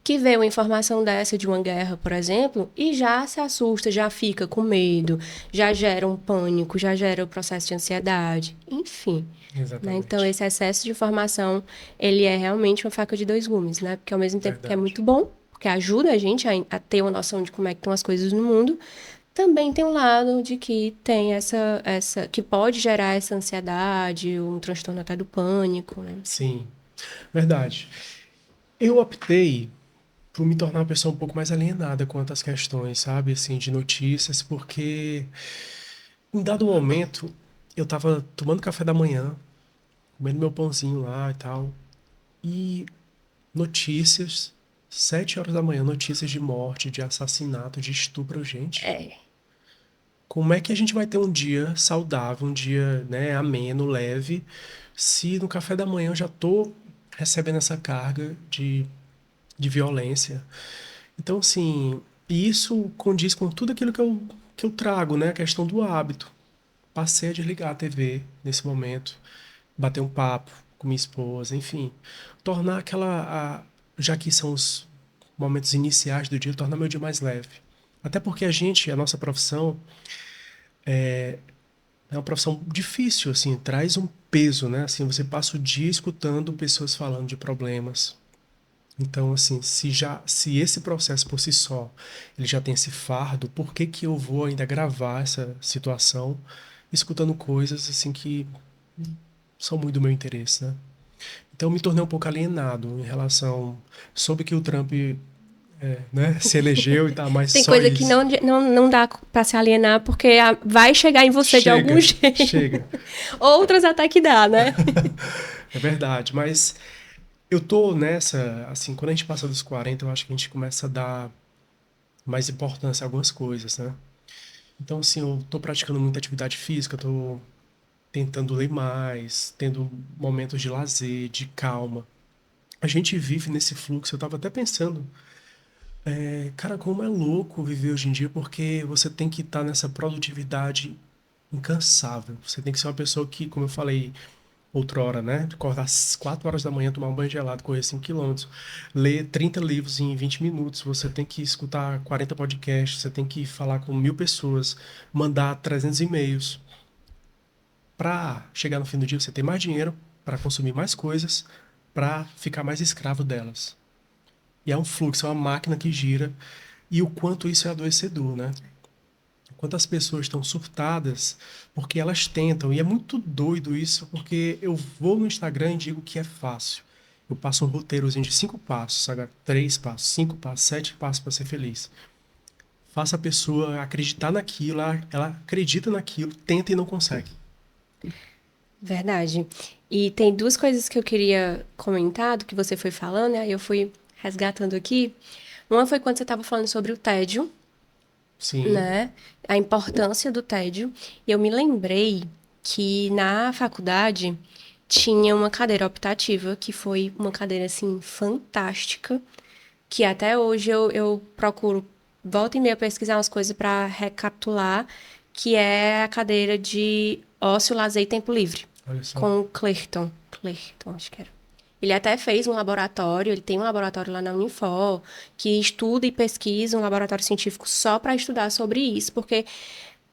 que vê uma informação dessa de uma guerra, por exemplo, e já se assusta, já fica com medo, já gera um pânico, já gera o processo de ansiedade, enfim. Né? Então, Exatamente. esse excesso de informação, ele é realmente uma faca de dois gumes, né? Porque ao mesmo tempo que é Verdade. muito bom, porque ajuda a gente a ter uma noção de como é que estão as coisas no mundo, também tem um lado de que tem que pode gerar essa ansiedade, um transtorno até do pânico, né? Enfim. Sim, verdade. Eu optei por me tornar uma pessoa um pouco mais alienada quanto às questões, sabe, assim, de notícias, porque em dado momento eu tava tomando café da manhã, comendo meu pãozinho lá e tal, e notícias, 7 horas da manhã, notícias de morte, de assassinato, de estupro, gente. É, Como é que a gente vai ter um dia saudável, um dia, né, ameno, leve, se no café da manhã eu já tô recebendo essa carga de violência? Então, assim, e isso condiz com tudo aquilo que eu trago, né? A questão do hábito. Passei a desligar a TV nesse momento, bater um papo com minha esposa, enfim. Tornar já que são os momentos iniciais do dia, tornar meu dia mais leve. Até porque a nossa profissão, é uma profissão difícil, assim, traz um peso, né? Assim, você passa o dia escutando pessoas falando de problemas. Então, assim, se esse processo por si só, ele já tem esse fardo, por que que eu vou ainda gravar essa situação escutando coisas assim que são muito do meu interesse, né? Então, eu me tornei um pouco alienado em relação, soube que o Trump, né, se elegeu e tá, mas Tem só coisa que isso. não dá pra se alienar, porque vai chegar em você de algum Chega, jeito. chega. Outras até que dá, né? É verdade, mas eu tô nessa, assim, quando a gente passa dos 40, eu acho que a gente começa a dar mais importância a algumas coisas, né? Então, assim, eu tô praticando muita atividade física, tô tentando ler mais, tendo momentos de lazer, de calma. A gente vive nesse fluxo, eu tava até pensando, cara, como é louco viver hoje em dia, porque você tem que estar nessa produtividade incansável. Você tem que ser uma pessoa que, como eu falei outrora, né? Acordar às 4 horas da manhã, tomar um banho gelado, correr 5 quilômetros, ler 30 livros em 20 minutos, você tem que escutar 40 podcasts, você tem que falar com 1.000 pessoas, mandar 300 e-mails. Para chegar no fim do dia, você ter mais dinheiro, para consumir mais coisas, para ficar mais escravo delas. E é um fluxo, é uma máquina que gira. E o quanto isso é adoecedor, né? Quantas pessoas estão surtadas porque elas tentam. E é muito doido isso, porque eu vou no Instagram e digo que é fácil. Eu passo um roteirozinho de 5 passos, sabe? 3 passos, 5 passos, 7 passos para ser feliz. Faça a pessoa acreditar naquilo, ela acredita naquilo, tenta e não consegue. Verdade. E tem duas coisas que eu queria comentar do que você foi falando, aí eu fui resgatando aqui. Uma foi quando você estava falando sobre o tédio, Sim, né? A importância do tédio. E eu me lembrei que na faculdade tinha uma cadeira optativa, que foi uma cadeira, assim, fantástica, que até hoje eu procuro, volta e meia, pesquisar umas coisas para recapitular, que é a cadeira de ócio, lazer e tempo livre, olha só. com o Clerton. Clerton, acho que era. Ele até fez um laboratório, ele tem um laboratório lá na Unifor, que estuda e pesquisa, um laboratório científico só para estudar sobre isso, porque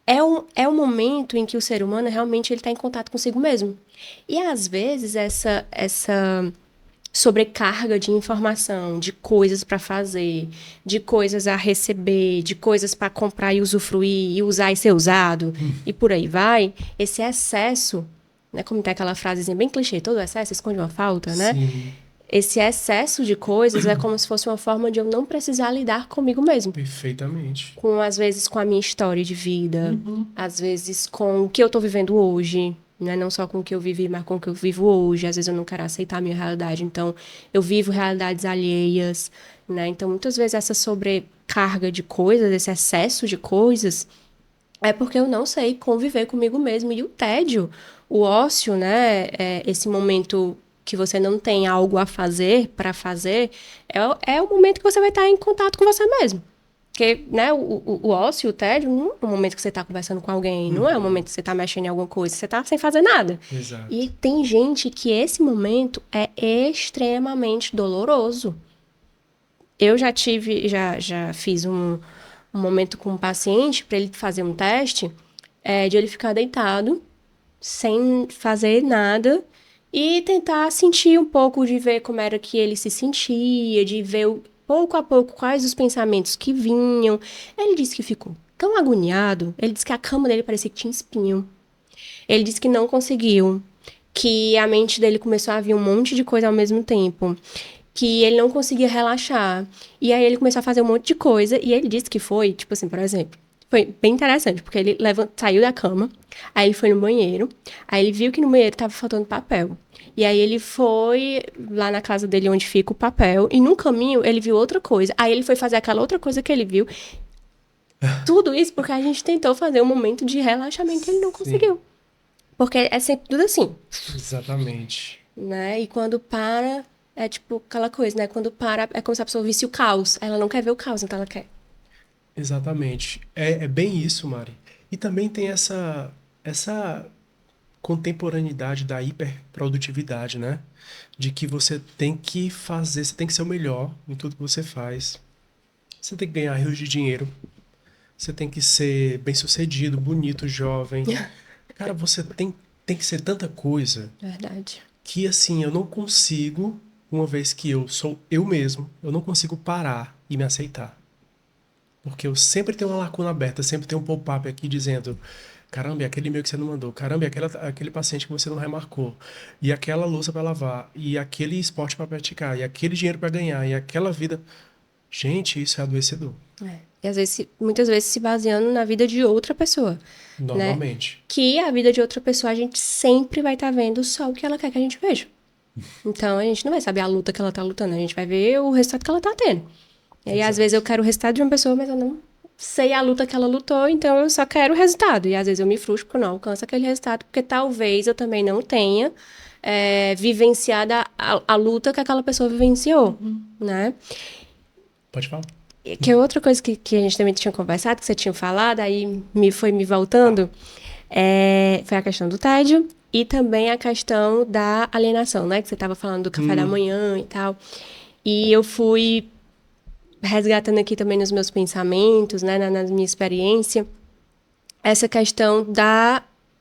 é um momento em que o ser humano realmente ele está em contato consigo mesmo. E às vezes essa sobrecarga de informação, de coisas para fazer, de coisas a receber, de coisas para comprar e usufruir, e usar e ser usado, e por aí vai, esse excesso, né, como tem aquela frasezinha bem clichê, todo excesso esconde uma falta, né? Sim, Esse excesso de coisas é como se fosse uma forma de eu não precisar lidar comigo mesmo. perfeitamente. Com, às vezes, com a minha história de vida, Uhum. às vezes com o que eu tô vivendo hoje, né? Não só com o que eu vivi, mas com o que eu vivo hoje. Às vezes eu não quero aceitar a minha realidade, então eu vivo realidades alheias, né? Então, muitas vezes essa sobrecarga de coisas, esse excesso de coisas, é porque eu não sei conviver comigo mesmo. E o tédio, o ócio, né? Esse momento que você não tem algo a fazer, para fazer, é o momento que você vai estar em contato com você mesmo. Porque, né, o ócio, o tédio, não é o momento que você tá conversando com alguém, não é o momento que você tá mexendo em alguma coisa, você tá sem fazer nada. E Exato. tem gente que esse momento é extremamente doloroso. Eu já fiz um momento com um paciente para ele fazer um teste, de ele ficar deitado, sem fazer nada, e tentar sentir um pouco de ver como era que ele se sentia, de ver pouco a pouco quais os pensamentos que vinham. Ele disse que ficou tão agoniado, ele disse que a cama dele parecia que tinha espinho. Ele disse que não conseguiu, que a mente dele começou a vir um monte de coisa ao mesmo tempo, que ele não conseguia relaxar. E aí ele começou a fazer um monte de coisa, e ele disse que foi, tipo assim, por exemplo, foi bem interessante, porque ele saiu da cama, aí ele foi no banheiro, aí ele viu que no banheiro tava faltando papel. E aí ele foi lá na casa dele onde fica o papel, e no caminho ele viu outra coisa. Aí ele foi fazer aquela outra coisa que ele viu. Tudo isso porque a gente tentou fazer um momento de relaxamento e ele não Sim, conseguiu. Porque é sempre tudo assim, exatamente. né? E quando para. é tipo aquela coisa, né? Quando para, é como se a pessoa visse o caos. Ela não quer ver o caos, então ela quer. Exatamente. É bem isso, Mari. E também tem essa contemporaneidade da hiperprodutividade, né? De que você tem que fazer, você tem que ser o melhor em tudo que você faz. Você tem que ganhar rios de dinheiro. Você tem que ser bem-sucedido, bonito, jovem. Cara, você tem que ser tanta coisa Verdade. que, assim, eu não consigo, uma vez que eu sou eu mesmo, eu não consigo parar e me aceitar. Porque eu sempre tenho uma lacuna aberta, sempre tem um pop-up aqui dizendo: caramba, e aquele e-mail que você não mandou, caramba, e aquele paciente que você não remarcou, e aquela louça para lavar, e aquele esporte para praticar, e aquele dinheiro para ganhar, e aquela vida. Gente, isso é adoecedor. É. E às vezes, muitas vezes se baseando na vida de outra pessoa, né? Normalmente. Que a vida de outra pessoa a gente sempre vai estar vendo só o que ela quer que a gente veja. Então a gente não vai saber a luta que ela tá lutando, a gente vai ver o resultado que ela tá tendo. E aí, às vezes, eu Exato. quero o resultado de uma pessoa, mas eu não sei a luta que ela lutou, então eu só quero o resultado. E às vezes eu me frustro porque eu não alcanço aquele resultado, porque talvez eu também não tenha vivenciado a luta que aquela pessoa vivenciou, né? Pode falar? E que é outra coisa que a gente também tinha conversado, que você tinha falado, aí foi me Tá. voltando, foi a questão do tédio e também a questão da alienação, né? Que você estava falando do café da Hum, manhã e tal. E eu fui resgatando aqui também nos meus pensamentos, né, na minha experiência, essa questão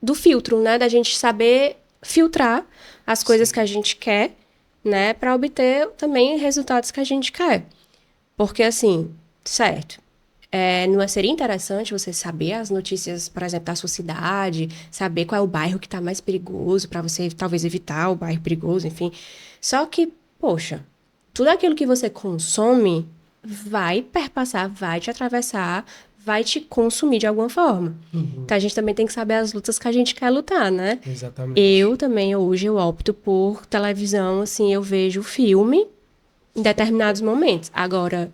do filtro, né, da gente saber filtrar as coisas que sim. a gente quer, né, para obter também resultados que a gente quer. Porque, assim, certo, não seria interessante você saber as notícias, por exemplo, da sua cidade, saber qual é o bairro que está mais perigoso, para você talvez evitar o bairro perigoso, enfim. Só que, poxa, tudo aquilo que você consome vai perpassar, vai te atravessar, vai te consumir de alguma forma. Uhum, Então a gente também tem que saber as lutas que a gente quer lutar, né? exatamente. Eu também, hoje, eu opto por televisão, assim, eu vejo filme em determinados momentos. Agora,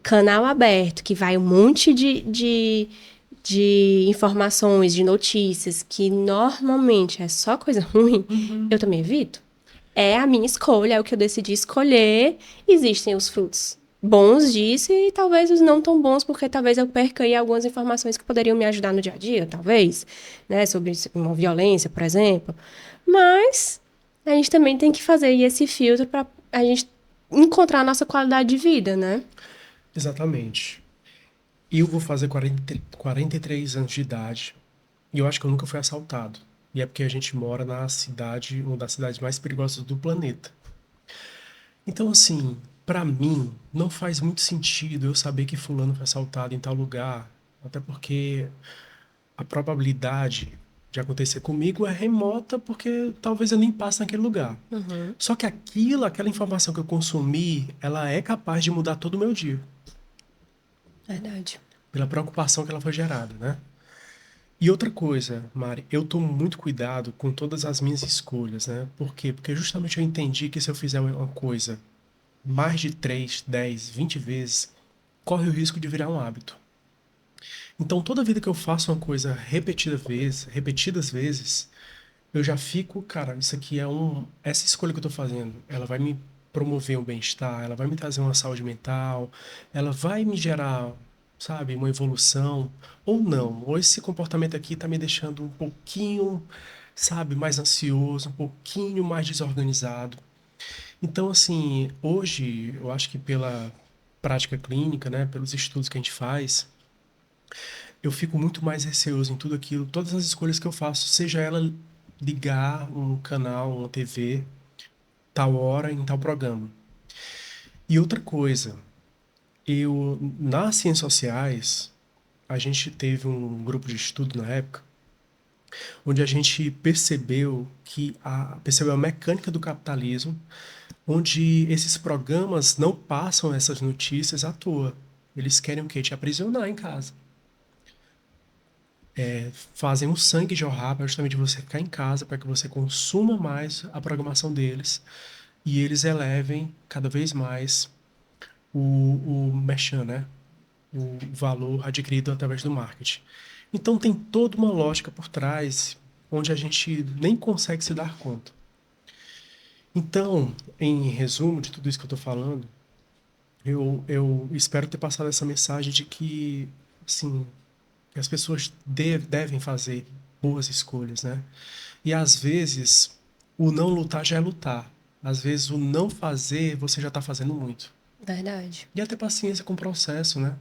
canal aberto, que vai um monte de informações, de notícias, que normalmente é só coisa ruim, eu também evito. É a minha escolha, é o que eu decidi escolher. Existem os frutos bons disso e talvez os não tão bons, porque talvez eu perca aí algumas informações que poderiam me ajudar no dia a dia, talvez, né, sobre uma violência, por exemplo. Mas a gente também tem que fazer aí esse filtro para a gente encontrar a nossa qualidade de vida, né? Exatamente. Eu vou fazer 43 anos de idade e eu acho que eu nunca fui assaltado. E é porque a gente mora na cidade, uma das cidades mais perigosas do planeta. Então, assim, pra mim, não faz muito sentido eu saber que fulano foi assaltado em tal lugar, até porque a probabilidade de acontecer comigo é remota, porque talvez eu nem passe naquele lugar. Uhum, Só que aquela informação que eu consumi, ela é capaz de mudar todo o meu dia, verdade. pela preocupação que ela foi gerada, né? E outra coisa, Mari, eu tomo muito cuidado com todas as minhas escolhas, né? Por quê? Porque justamente eu entendi que se eu fizer uma coisa mais de 3, 10, 20 vezes, corre o risco de virar um hábito. Então, toda vida que eu faço uma coisa repetidas vezes, eu já fico, cara, isso aqui essa escolha que eu tô fazendo, ela vai me promover um bem-estar, ela vai me trazer uma saúde mental, ela vai me gerar, sabe, uma evolução, ou não, ou esse comportamento aqui tá me deixando um pouquinho, sabe, mais ansioso, um pouquinho mais desorganizado. Então, assim, hoje, eu acho que pela prática clínica, né, pelos estudos que a gente faz, eu fico muito mais receoso em tudo aquilo, todas as escolhas que eu faço, seja ela ligar um canal, uma TV, tal hora, em tal programa. E outra coisa, nas ciências sociais, a gente teve um grupo de estudo na época, onde a gente percebeu a mecânica do capitalismo, onde esses programas não passam essas notícias à toa. Eles querem o quê? Te aprisionar em casa. Fazem o sangue jorrar para justamente você ficar em casa, para que você consuma mais a programação deles e eles elevem cada vez mais o merchan, né? O valor adquirido através do marketing. Então tem toda uma lógica por trás onde a gente nem consegue se dar conta. Então, em resumo de tudo isso que eu tô falando, eu espero ter passado essa mensagem de que, assim, que as pessoas devem fazer boas escolhas, né? E às vezes, o não lutar já é lutar. Às vezes, o não fazer, você já tá fazendo muito. Verdade. E até paciência com o processo, né?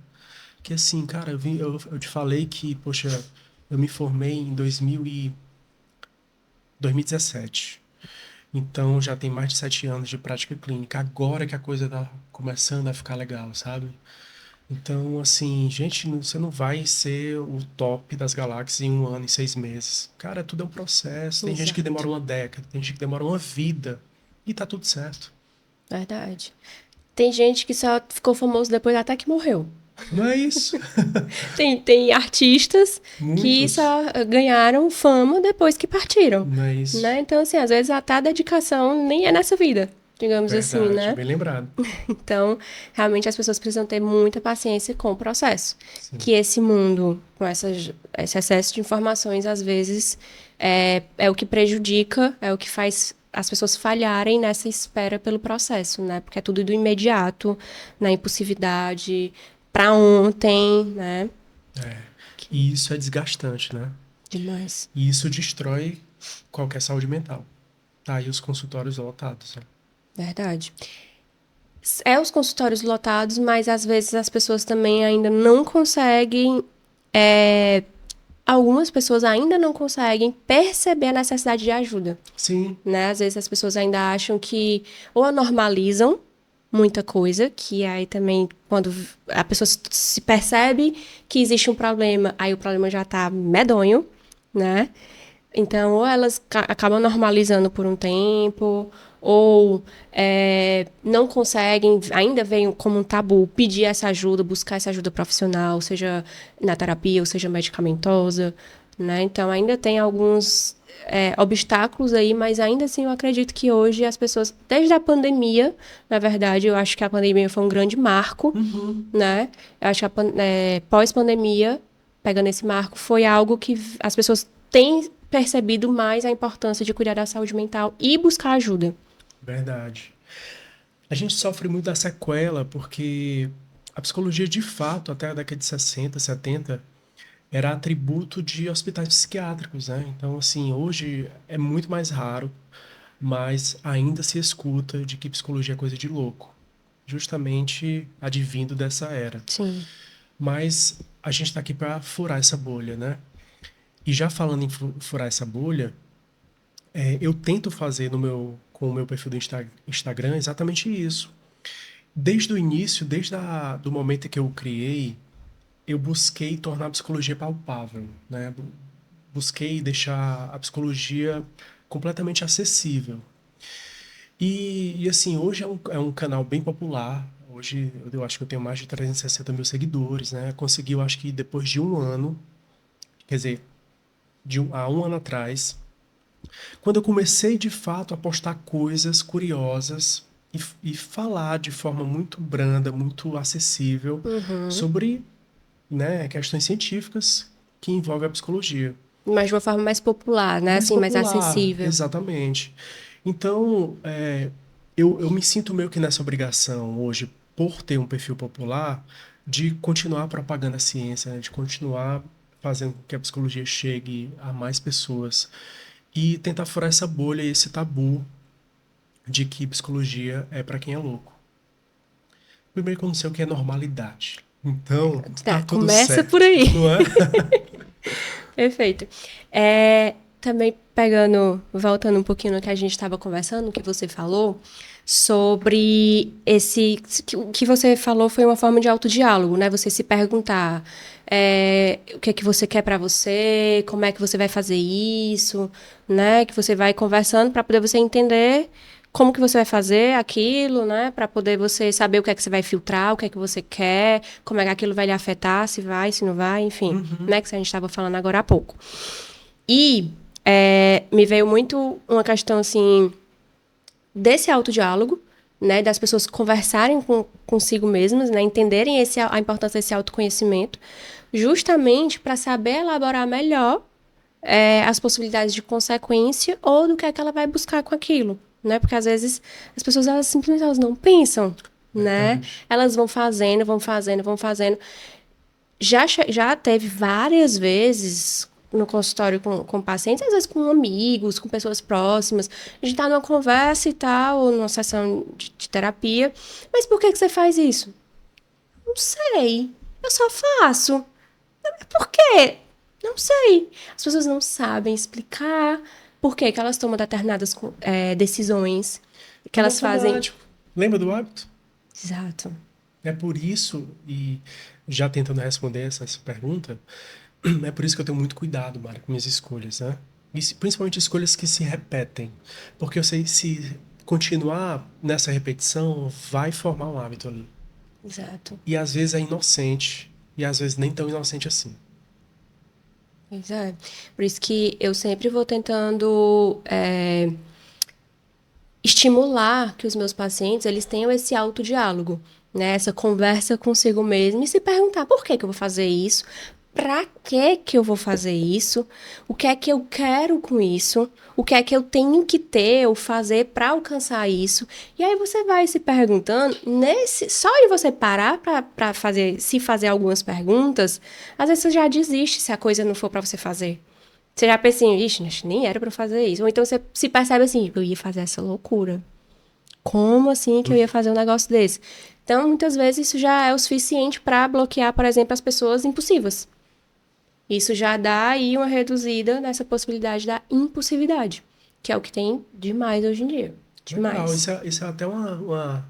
Que assim, cara, eu te falei que, poxa, eu me formei em 2017. Então já tem mais de 7 anos de prática clínica. Agora que a coisa tá começando a ficar legal, sabe? Então, assim, gente, você não vai ser o top das galáxias em 1 ano, em 6 meses. Cara, tudo é um processo. Tem gente que demora Exato. uma década, tem gente que demora uma vida. E tá tudo certo. Verdade. Tem gente que só ficou famoso depois até que morreu. Não é isso? Tem artistas que Muitos. só ganharam fama depois que partiram, Não é isso. né? Então, assim, às vezes até a dedicação nem é nessa vida, digamos assim, Verdade, né? bem lembrado. Então, realmente as pessoas precisam ter muita paciência com o processo. Sim. Que esse mundo, com esse excesso de informações, às vezes, é o que prejudica, é o que faz as pessoas falharem nessa espera pelo processo, né? Porque é tudo do imediato, na impulsividade, pra ontem, né? É. E isso é desgastante, né? Demais. E isso destrói qualquer saúde mental. Tá aí os consultórios lotados, né? Verdade. É os consultórios lotados, mas às vezes as pessoas também ainda não conseguem. Algumas pessoas ainda não conseguem perceber a necessidade de ajuda, Sim, né? Às vezes as pessoas ainda acham que ou a normalizam muita coisa, que aí também quando a pessoa se percebe que existe um problema, aí o problema já tá medonho, né? Então, ou elas acabam normalizando por um tempo, ou não conseguem, ainda veem como um tabu pedir essa ajuda, buscar essa ajuda profissional, seja na terapia ou seja medicamentosa, né? Então, ainda tem alguns obstáculos aí, mas ainda assim eu acredito que hoje as pessoas, desde a pandemia, na verdade, eu acho que a pandemia foi um grande marco, né? Eu acho que pós-pandemia, pegando esse marco, foi algo que as pessoas têm percebido mais a importância de cuidar da saúde mental e buscar ajuda. verdade. A gente sofre muito da sequela porque a psicologia, de fato, até a década de 60, 70, era atributo de hospitais psiquiátricos, né? Então, assim, hoje é muito mais raro, mas ainda se escuta de que psicologia é coisa de louco, justamente advindo dessa era. Sim. Mas a gente está aqui para furar essa bolha, né? E já falando em furar essa bolha, eu tento fazer com o meu perfil do Instagram exatamente isso. Desde o início, do momento que eu o criei, eu busquei tornar a psicologia palpável, né? Busquei deixar a psicologia completamente acessível. Assim, hoje é um canal bem popular. Hoje eu acho que eu tenho mais de 360 mil seguidores, né? Consegui, eu acho que depois de 1 ano, quer dizer, há 1 ano atrás, quando eu comecei de fato a postar coisas curiosas e falar de forma muito branda, muito acessível Uhum. sobre, né, questões científicas que envolvem a psicologia. Mas de uma forma mais popular, né? Mais Assim, mais popular, acessível. exatamente. Então, eu me sinto meio que nessa obrigação hoje, por ter um perfil popular, de continuar propagando a ciência, né, de continuar fazendo com que a psicologia chegue a mais pessoas e tentar furar essa bolha e esse tabu de que psicologia é para quem é louco. Primeiro que eu não sei o que é normalidade. Então, tá Tá, tudo começa por certo, aí. não é? Perfeito. Também voltando um pouquinho no que a gente estava conversando, o que você falou, sobre o que você falou foi uma forma de autodiálogo, né? Você se perguntar o que é que você quer para você, como é que você vai fazer isso, né? Que você vai conversando para poder você entender como que você vai fazer aquilo, né? Para poder você saber o que é que você vai filtrar, o que é que você quer, como é que aquilo vai lhe afetar, se vai, se não vai, enfim, Uhum. né? Que a gente estava falando agora há pouco. E me veio muito uma questão, assim, desse autodiálogo, né? Das pessoas conversarem consigo mesmas, né? Entenderem a importância desse autoconhecimento, justamente para saber elaborar melhor as possibilidades de consequência ou do que é que ela vai buscar com aquilo, né? Porque às vezes as pessoas, elas simplesmente elas não pensam, né? Verdade. Elas vão fazendo, vão fazendo, vão fazendo. Já teve várias vezes no consultório com pacientes, às vezes com amigos, com pessoas próximas. A gente tá numa conversa e tal, numa sessão de terapia. Mas por que você faz isso? Não sei. Eu só faço. Por quê? Não sei. As pessoas não sabem explicar por que elas tomam determinadas decisões que É no elas fazem. automático. Lembra do hábito? Exato. É por isso, e já tentando responder essa pergunta, é por isso que eu tenho muito cuidado, Mara, com minhas escolhas, né? Principalmente escolhas que se repetem. Porque eu sei se continuar nessa repetição, vai formar um hábito ali. Exato. E às vezes é inocente, e às vezes nem tão inocente assim. Pois é. Por isso que eu sempre vou tentando estimular que os meus pacientes eles tenham esse autodiálogo, né? Essa conversa consigo mesmo e se perguntar por que que eu vou fazer isso, para que eu vou fazer isso, o que é que eu quero com isso, o que é que eu tenho que ter ou fazer para alcançar isso. E aí você vai se perguntando só em você parar para fazer algumas perguntas, às vezes você já desiste se a coisa não for para você fazer. Você já pensa assim, ixi, nem era pra fazer isso. Ou então você se percebe assim, eu ia fazer essa loucura. Como assim que eu ia fazer um negócio desse? Então, muitas vezes isso já é o suficiente pra bloquear, por exemplo, as pessoas impulsivas. Isso já dá aí uma reduzida nessa possibilidade da impulsividade, que é o que tem demais hoje em dia. Legal, Demais. isso é até uma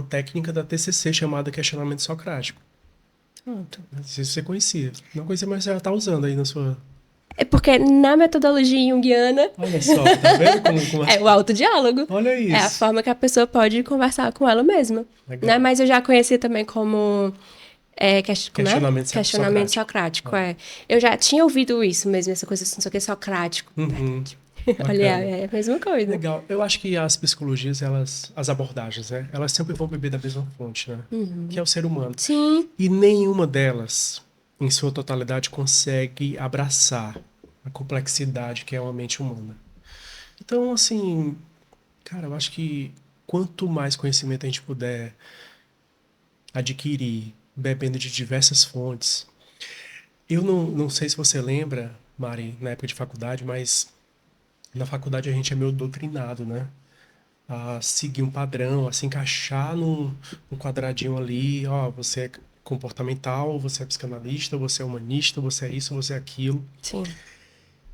técnica da TCC chamada questionamento socrático. Pronto. Não sei se você conhecia. Não conhecia, mas você já está usando aí na sua. É porque na metodologia junguiana Olha só, tá vendo como é o autodiálogo. Olha É a isso. forma que a pessoa pode conversar com ela mesma. Né? Legal. Mas eu já conhecia também como como é? Questionamento Questionamento socrático. socrático, É. é. Eu já tinha ouvido isso mesmo, essa coisa assim, só que é socrático. Uhum. Verdade. Olha, Bacana. é a mesma coisa. Legal. Eu acho que as psicologias, as abordagens, né? Elas sempre vão beber da mesma fonte, né? Que é o ser humano. Sim. E nenhuma delas, em sua totalidade, consegue abraçar a complexidade que é uma mente humana. Então, assim, cara, eu acho que quanto mais conhecimento a gente puder adquirir, bebendo de diversas fontes. Eu não sei se você lembra, Mari, na época de faculdade, mas na faculdade a gente é meio doutrinado, né? A seguir um padrão, a se encaixar num quadradinho ali, ó, você é comportamental, você é psicanalista, você é humanista, você é isso, você é aquilo. Sim.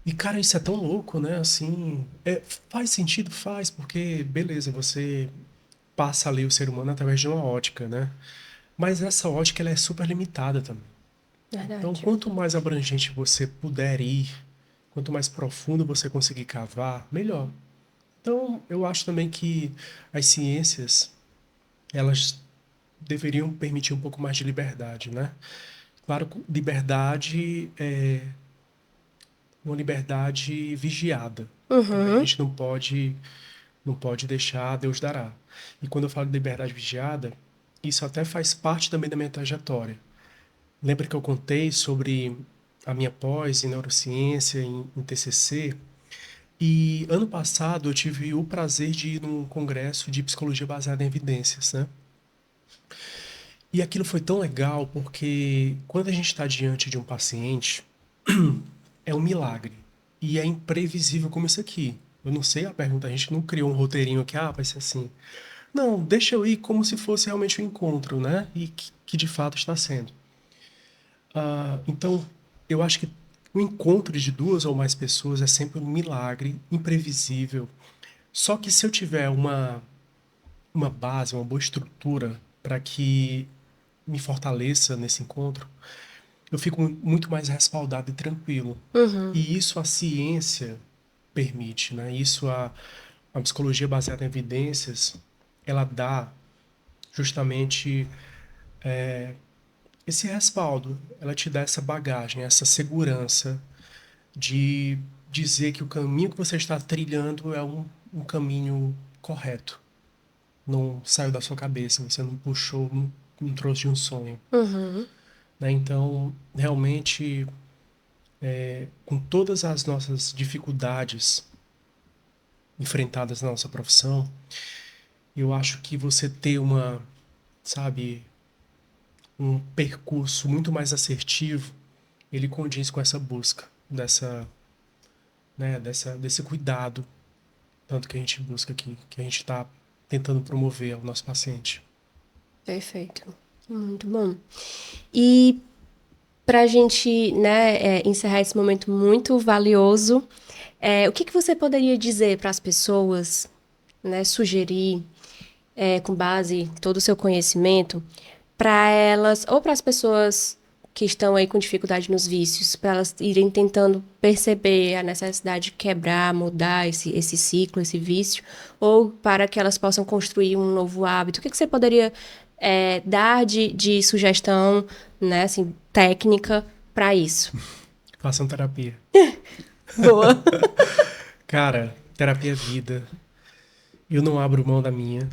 E, cara, isso é tão louco, né? Assim, faz sentido? Faz, porque, beleza, você passa ali o ser humano através de uma ótica, né? Mas essa ótica, ela é super limitada também. Então, Verdade. quanto mais abrangente você puder ir, quanto mais profundo você conseguir cavar, melhor. Então, eu acho também que as ciências, elas deveriam permitir um pouco mais de liberdade, né? Claro, liberdade é uma liberdade vigiada. Também a Uhum. gente não pode deixar, Deus dará. E quando eu falo de liberdade vigiada, isso até faz parte também da minha trajetória. Lembra que eu contei sobre a minha pós em neurociência, em TCC? E ano passado eu tive o prazer de ir num congresso de psicologia baseada em evidências, né? E aquilo foi tão legal porque quando a gente está diante de um paciente, é um milagre. E é imprevisível como isso aqui. Eu não sei a pergunta, a gente não criou um roteirinho aqui, vai ser assim. Não, deixa eu ir como se fosse realmente um encontro, né? E que de fato está sendo. Então, eu acho que o encontro de duas ou mais pessoas é sempre um milagre, imprevisível. Só que se eu tiver uma base, uma boa estrutura para que me fortaleça nesse encontro, eu fico muito mais respaldado e tranquilo. Uhum. E isso a ciência permite, né? Isso a psicologia baseada em evidências, ela dá justamente esse respaldo, ela te dá essa bagagem, essa segurança de dizer que o caminho que você está trilhando é um caminho correto. Não saiu da sua cabeça, você não puxou, não trouxe de um sonho. Uhum. Né? Então, realmente, com todas as nossas dificuldades, enfrentadas na nossa profissão, eu acho que você ter sabe, um percurso muito mais assertivo, ele condiz com essa busca desse cuidado, tanto que a gente busca aqui, que a gente está tentando promover ao nosso paciente. Perfeito. Muito bom. E para a gente, né, encerrar esse momento muito valioso, o que você poderia dizer para as pessoas, né, sugerir, com base em todo o seu conhecimento, para elas, ou para as pessoas que estão aí com dificuldade nos vícios, para elas irem tentando perceber a necessidade de quebrar, mudar esse ciclo, esse vício, ou para que elas possam construir um novo hábito? O que você poderia dar de sugestão, né, assim, técnica para isso? Façam terapia. Boa. Cara, terapia é vida. Eu não abro mão da minha.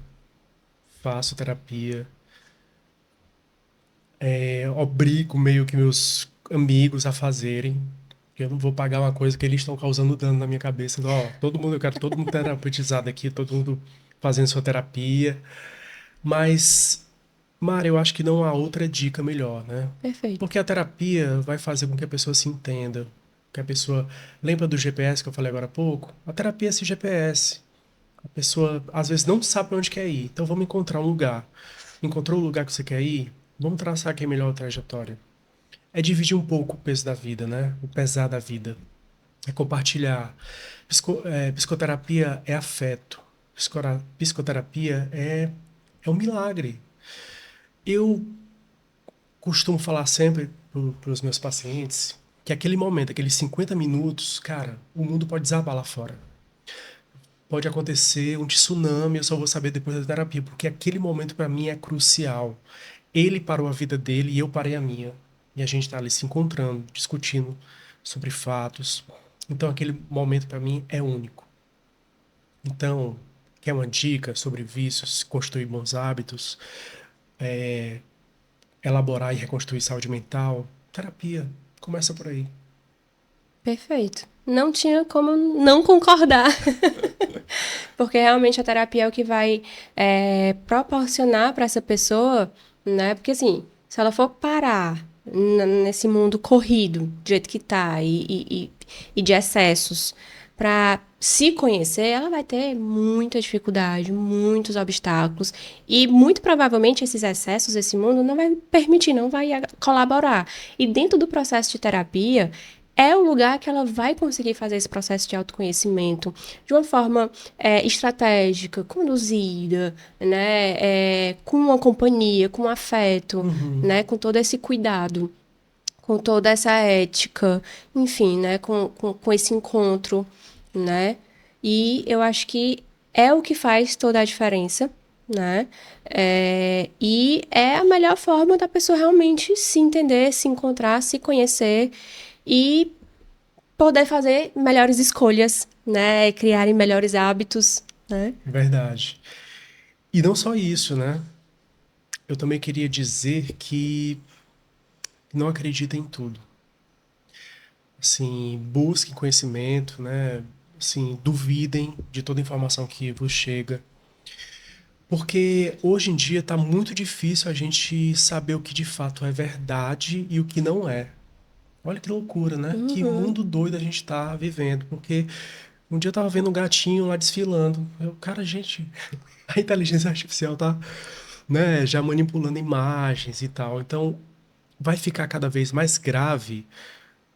Faço terapia. Obrigo meio que meus amigos a fazerem. Eu não vou pagar uma coisa que eles estão causando dano na minha cabeça. Então, ó, eu quero todo mundo terapeutizado aqui, todo mundo fazendo sua terapia. Mas, Mara, eu acho que não há outra dica melhor, né? Perfeito. Porque a terapia vai fazer com que a pessoa se entenda. Que a pessoa. Lembra do GPS que eu falei agora há pouco? A terapia é esse GPS. A pessoa às vezes não sabe para onde quer ir. Então vamos encontrar um lugar. Encontrou o lugar que você quer ir? Vamos traçar aqui a melhor trajetória. É dividir um pouco o peso da vida, né? O pesar da vida. É compartilhar. Psicoterapia é afeto. Psicoterapia é um milagre. Eu costumo falar sempre para os meus pacientes que aquele momento, aqueles 50 minutos, cara, o mundo pode desabar lá fora. Pode acontecer um tsunami, eu só vou saber depois da terapia, porque aquele momento para mim é crucial. Ele parou a vida dele e eu parei a minha. E a gente tá ali se encontrando, discutindo sobre fatos. Então aquele momento para mim é único. Então, quer uma dica sobre vícios, construir bons hábitos, elaborar e reconstruir saúde mental? Terapia. Começa por aí. Perfeito. Não tinha como não concordar. Porque realmente a terapia é o que vai proporcionar para essa pessoa, né? Porque assim, se ela for parar nesse mundo corrido, do jeito que tá, e de excessos, para se conhecer, ela vai ter muita dificuldade, muitos obstáculos. E muito provavelmente esses excessos, esse mundo, não vai permitir, não vai colaborar. E dentro do processo de terapia, é o lugar que ela vai conseguir fazer esse processo de autoconhecimento de uma forma estratégica, conduzida, né, com uma companhia, com afeto, né, com todo esse cuidado, com toda essa ética, enfim, né, com esse encontro, né, e eu acho que é o que faz toda a diferença, né, e é a melhor forma da pessoa realmente se entender, se encontrar, se conhecer e poder fazer melhores escolhas, né? Criarem melhores hábitos, né? Verdade. E não só isso, né? Eu também queria dizer que não acredita em tudo. Assim, busquem conhecimento, né? Assim, duvidem de toda informação que vos chega. Porque hoje em dia está muito difícil a gente saber o que de fato é verdade e o que não é. Olha que loucura, né? Que Uhum. mundo doido a gente está vivendo. Porque um dia eu tava vendo um gatinho lá desfilando. Cara, gente, a inteligência artificial tá, né, já manipulando imagens e tal. Então, vai ficar cada vez mais grave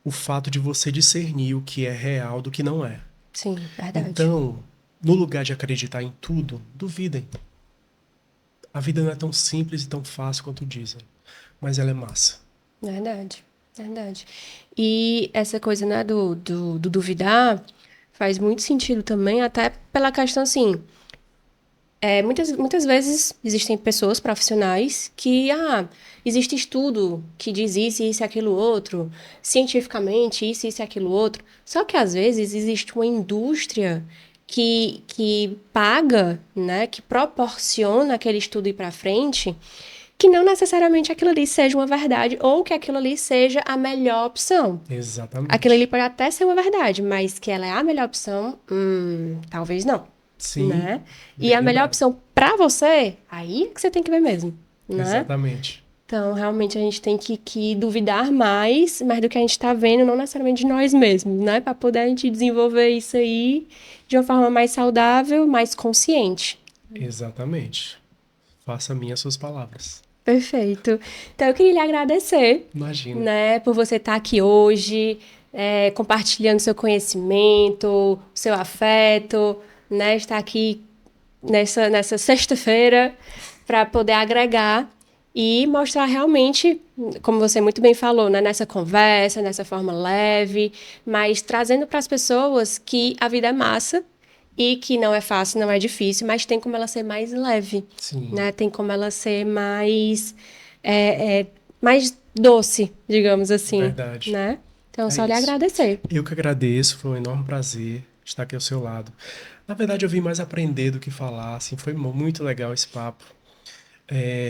o fato de você discernir o que é real do que não é. Sim, verdade. Então, no lugar de acreditar em tudo, duvidem. A vida não é tão simples e tão fácil quanto dizem, mas ela é massa. Verdade. Verdade. E essa coisa, né, do duvidar faz muito sentido também, até pela questão assim. Muitas vezes existem pessoas profissionais que, existe estudo que diz isso, isso e aquilo outro, cientificamente isso e aquilo outro. Só que às vezes existe uma indústria que paga, né, que proporciona aquele estudo ir para frente que não necessariamente aquilo ali seja uma verdade ou que aquilo ali seja a melhor opção. Exatamente. Aquilo ali pode até ser uma verdade, mas que ela é a melhor opção, talvez não. Sim. Né? E a melhor opção pra você, aí é que você tem que ver mesmo. Né? Exatamente. Então, realmente, a gente tem que duvidar mais do que a gente está vendo, não necessariamente de nós mesmos, né? Para poder a gente desenvolver isso aí de uma forma mais saudável, mais consciente. Exatamente. Faça minhas suas palavras. Perfeito. Então, eu queria lhe agradecer. Imagina. Né, por você estar aqui hoje, compartilhando seu conhecimento, seu afeto, né? Estar aqui nessa sexta-feira para poder agregar e mostrar realmente, como você muito bem falou, né, nessa conversa, nessa forma leve, mas trazendo para as pessoas que a vida é massa e que não é fácil, não é difícil, mas tem como ela ser mais leve. Sim. Né? Tem como ela ser mais doce, digamos assim. Verdade. Né? Então, só lhe isso. agradecer. Eu que agradeço, foi um enorme prazer estar aqui ao seu lado. Na verdade, eu vim mais aprender do que falar, assim, foi muito legal esse papo.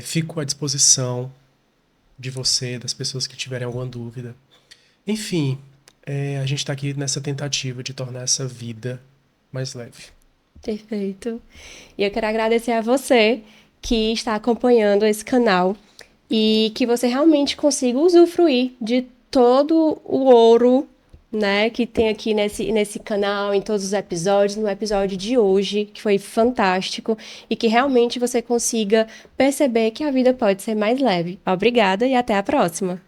Fico à disposição de você, das pessoas que tiverem alguma dúvida. Enfim, a gente está aqui nessa tentativa de tornar essa vida mais leve. Perfeito. E eu quero agradecer a você que está acompanhando esse canal e que você realmente consiga usufruir de todo o ouro, né, que tem aqui nesse canal, em todos os episódios, no episódio de hoje, que foi fantástico, e que realmente você consiga perceber que a vida pode ser mais leve. Obrigada e até a próxima!